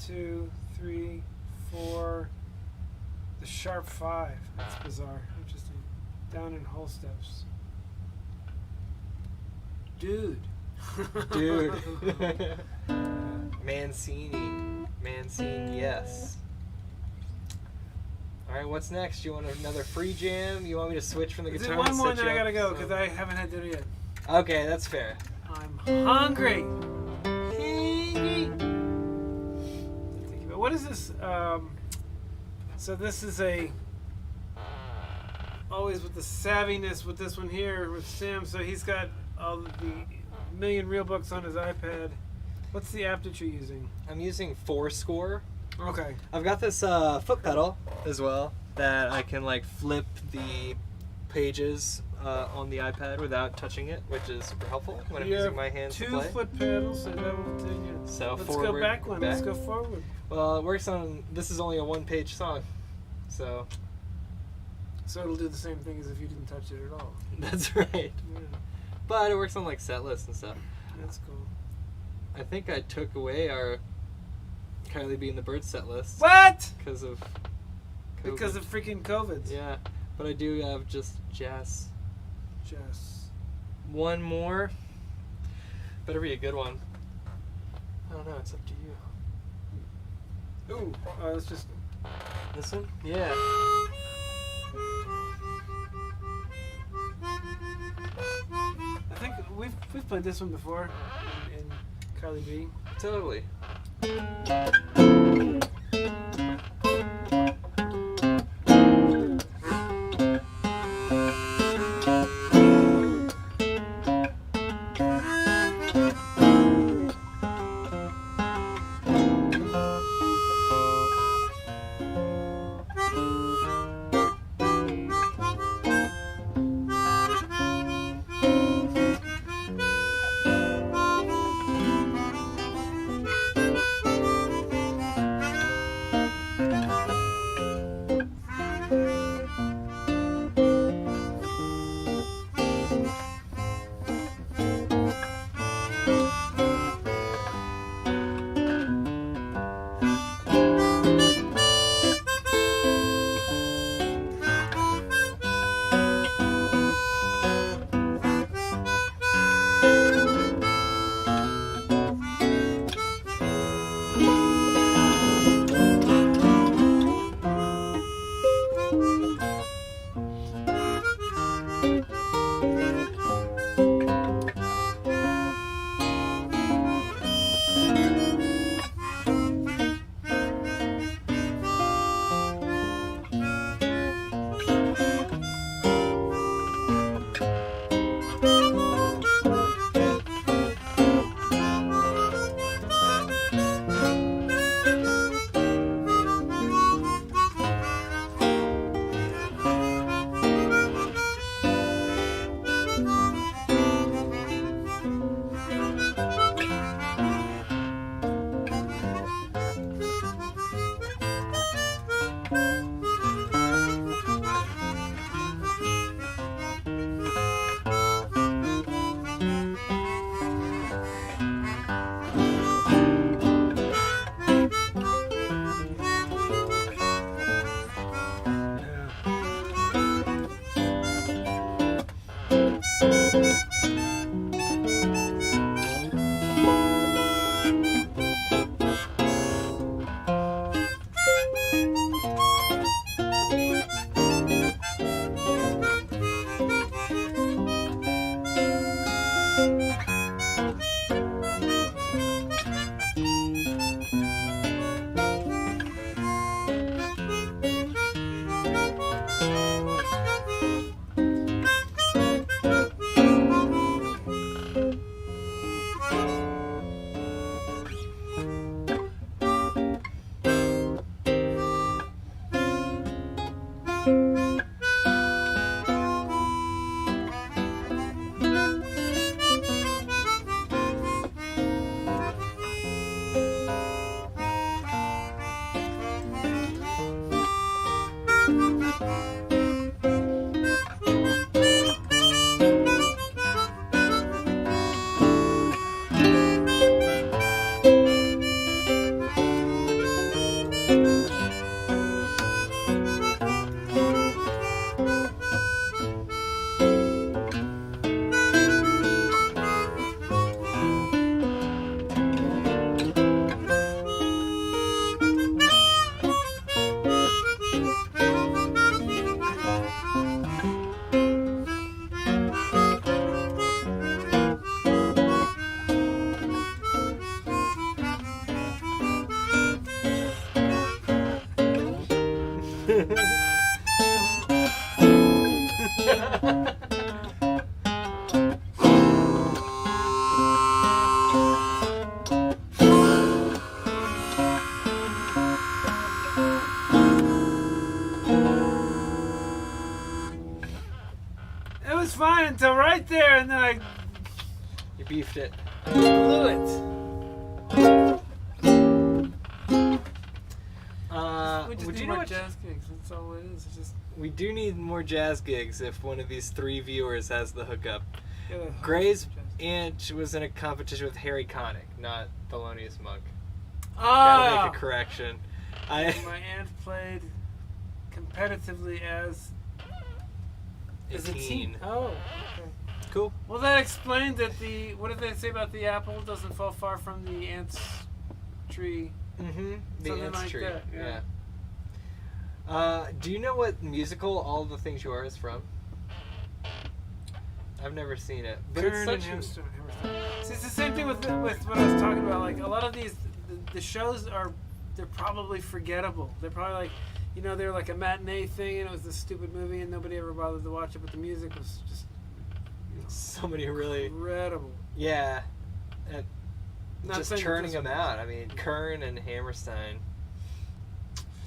2, 3, 4. The sharp 5. That's bizarre. Interesting. Down in whole steps. Dude. Dude. Mancini, yes. Alright, what's next? You want another free jam? You want me to switch from the Is guitar? it one and more, set then you I gotta up? go because I haven't had dinner yet. Okay, that's fair. I'm hungry. What is this? So this is always with the savviness with this one here with Sam. So he's got all the million real books on his iPad. What's the app that you're using? I'm using Fourscore. Okay. I've got this foot pedal as well that I can like flip the pages on the iPad without touching it, which is super helpful when I'm using my hands to 2 play. foot pedals, so that will do you. So Let's forward, go back one. Let's back. go forward. Well, it works on. This is only a 1-page song, so So it'll do the same thing as if you didn't touch it at all. that's right. Yeah, But it works on like set lists and stuff. that's cool. I think I took away our Kylie B and the Birds set list What? because of COVID. Because of freaking COVID. Yeah, but I do have just jazz. Just. One more. Better be a good one. I don't know. It's up to you. Ooh. Let's just. This one? Yeah. I think we've played this one before in Carly B. Totally. fine until right there, and then I You beefed it. blew it. We just would need you know more what? jazz gigs. That's all it is. It's just We do need more jazz gigs if one of these 3 viewers has the hookup. yeah, the Gray's jazz. aunt was in a competition with Harry Connick, not Thelonious Monk. Gotta Ah, make a correction. my aunt played competitively as a teen. Oh, okay. Cool. Well, that explained that what did they say about the apple doesn't fall far from the ant's tree? Mm-hmm. The Something Ants like Tree. that, yeah. Do you know what musical All the Things You Are is from? I've never seen it. But it's Kern and such Hamster. See, it's the same thing with what I was talking about. Like a lot of these, the shows they're probably forgettable. They're probably like, they're like a matinee thing, and it was this stupid movie, and nobody ever bothered to watch it. But the music was just so many really. incredible. Yeah. Not Just saying that churning this them one- out. I mean, Kern and Hammerstein.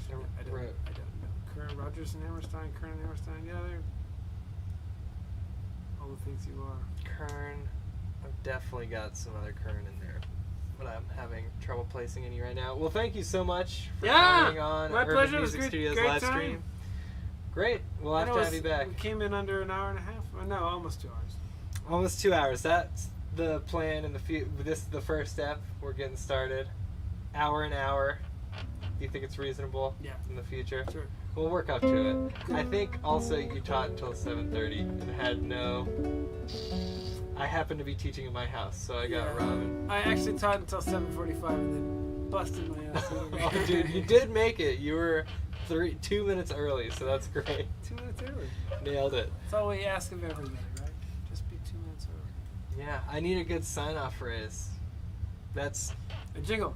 I don't know. Kern Rogers and Hammerstein. Kern and Hammerstein. Yeah, they're all the things you are. Kern. I've definitely got some other Kern in there. But I'm having trouble placing any right now. Well, thank you so much for Yeah, coming on my Urban pleasure. It was Music great- Studios great live time. stream. Great. We'll I have know to have you back. We came in under an hour and a half. No, almost 2 hours. Almost 2 hours. That's the plan in this is the first step. We're getting started. Hour an hour. Do you think it's reasonable? Yeah. In the future? Sure. We'll work up to it. I think also you taught until 7:30 and had no. I happened to be teaching in my house, so I got ramen. I actually taught until 7:45 and then busted my ass. Oh, dude, you did make it. You were 2 minutes early, so that's great. 2 minutes early. Nailed it. That's all we ask of everybody, right? Just be 2 minutes early. Yeah, I need a good sign-off phrase. That's. A jingle.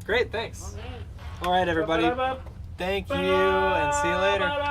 Great, thanks. All right. All right, everybody. Ba-ba-da-ba. Thank you, and see you later. Ba-ba-da.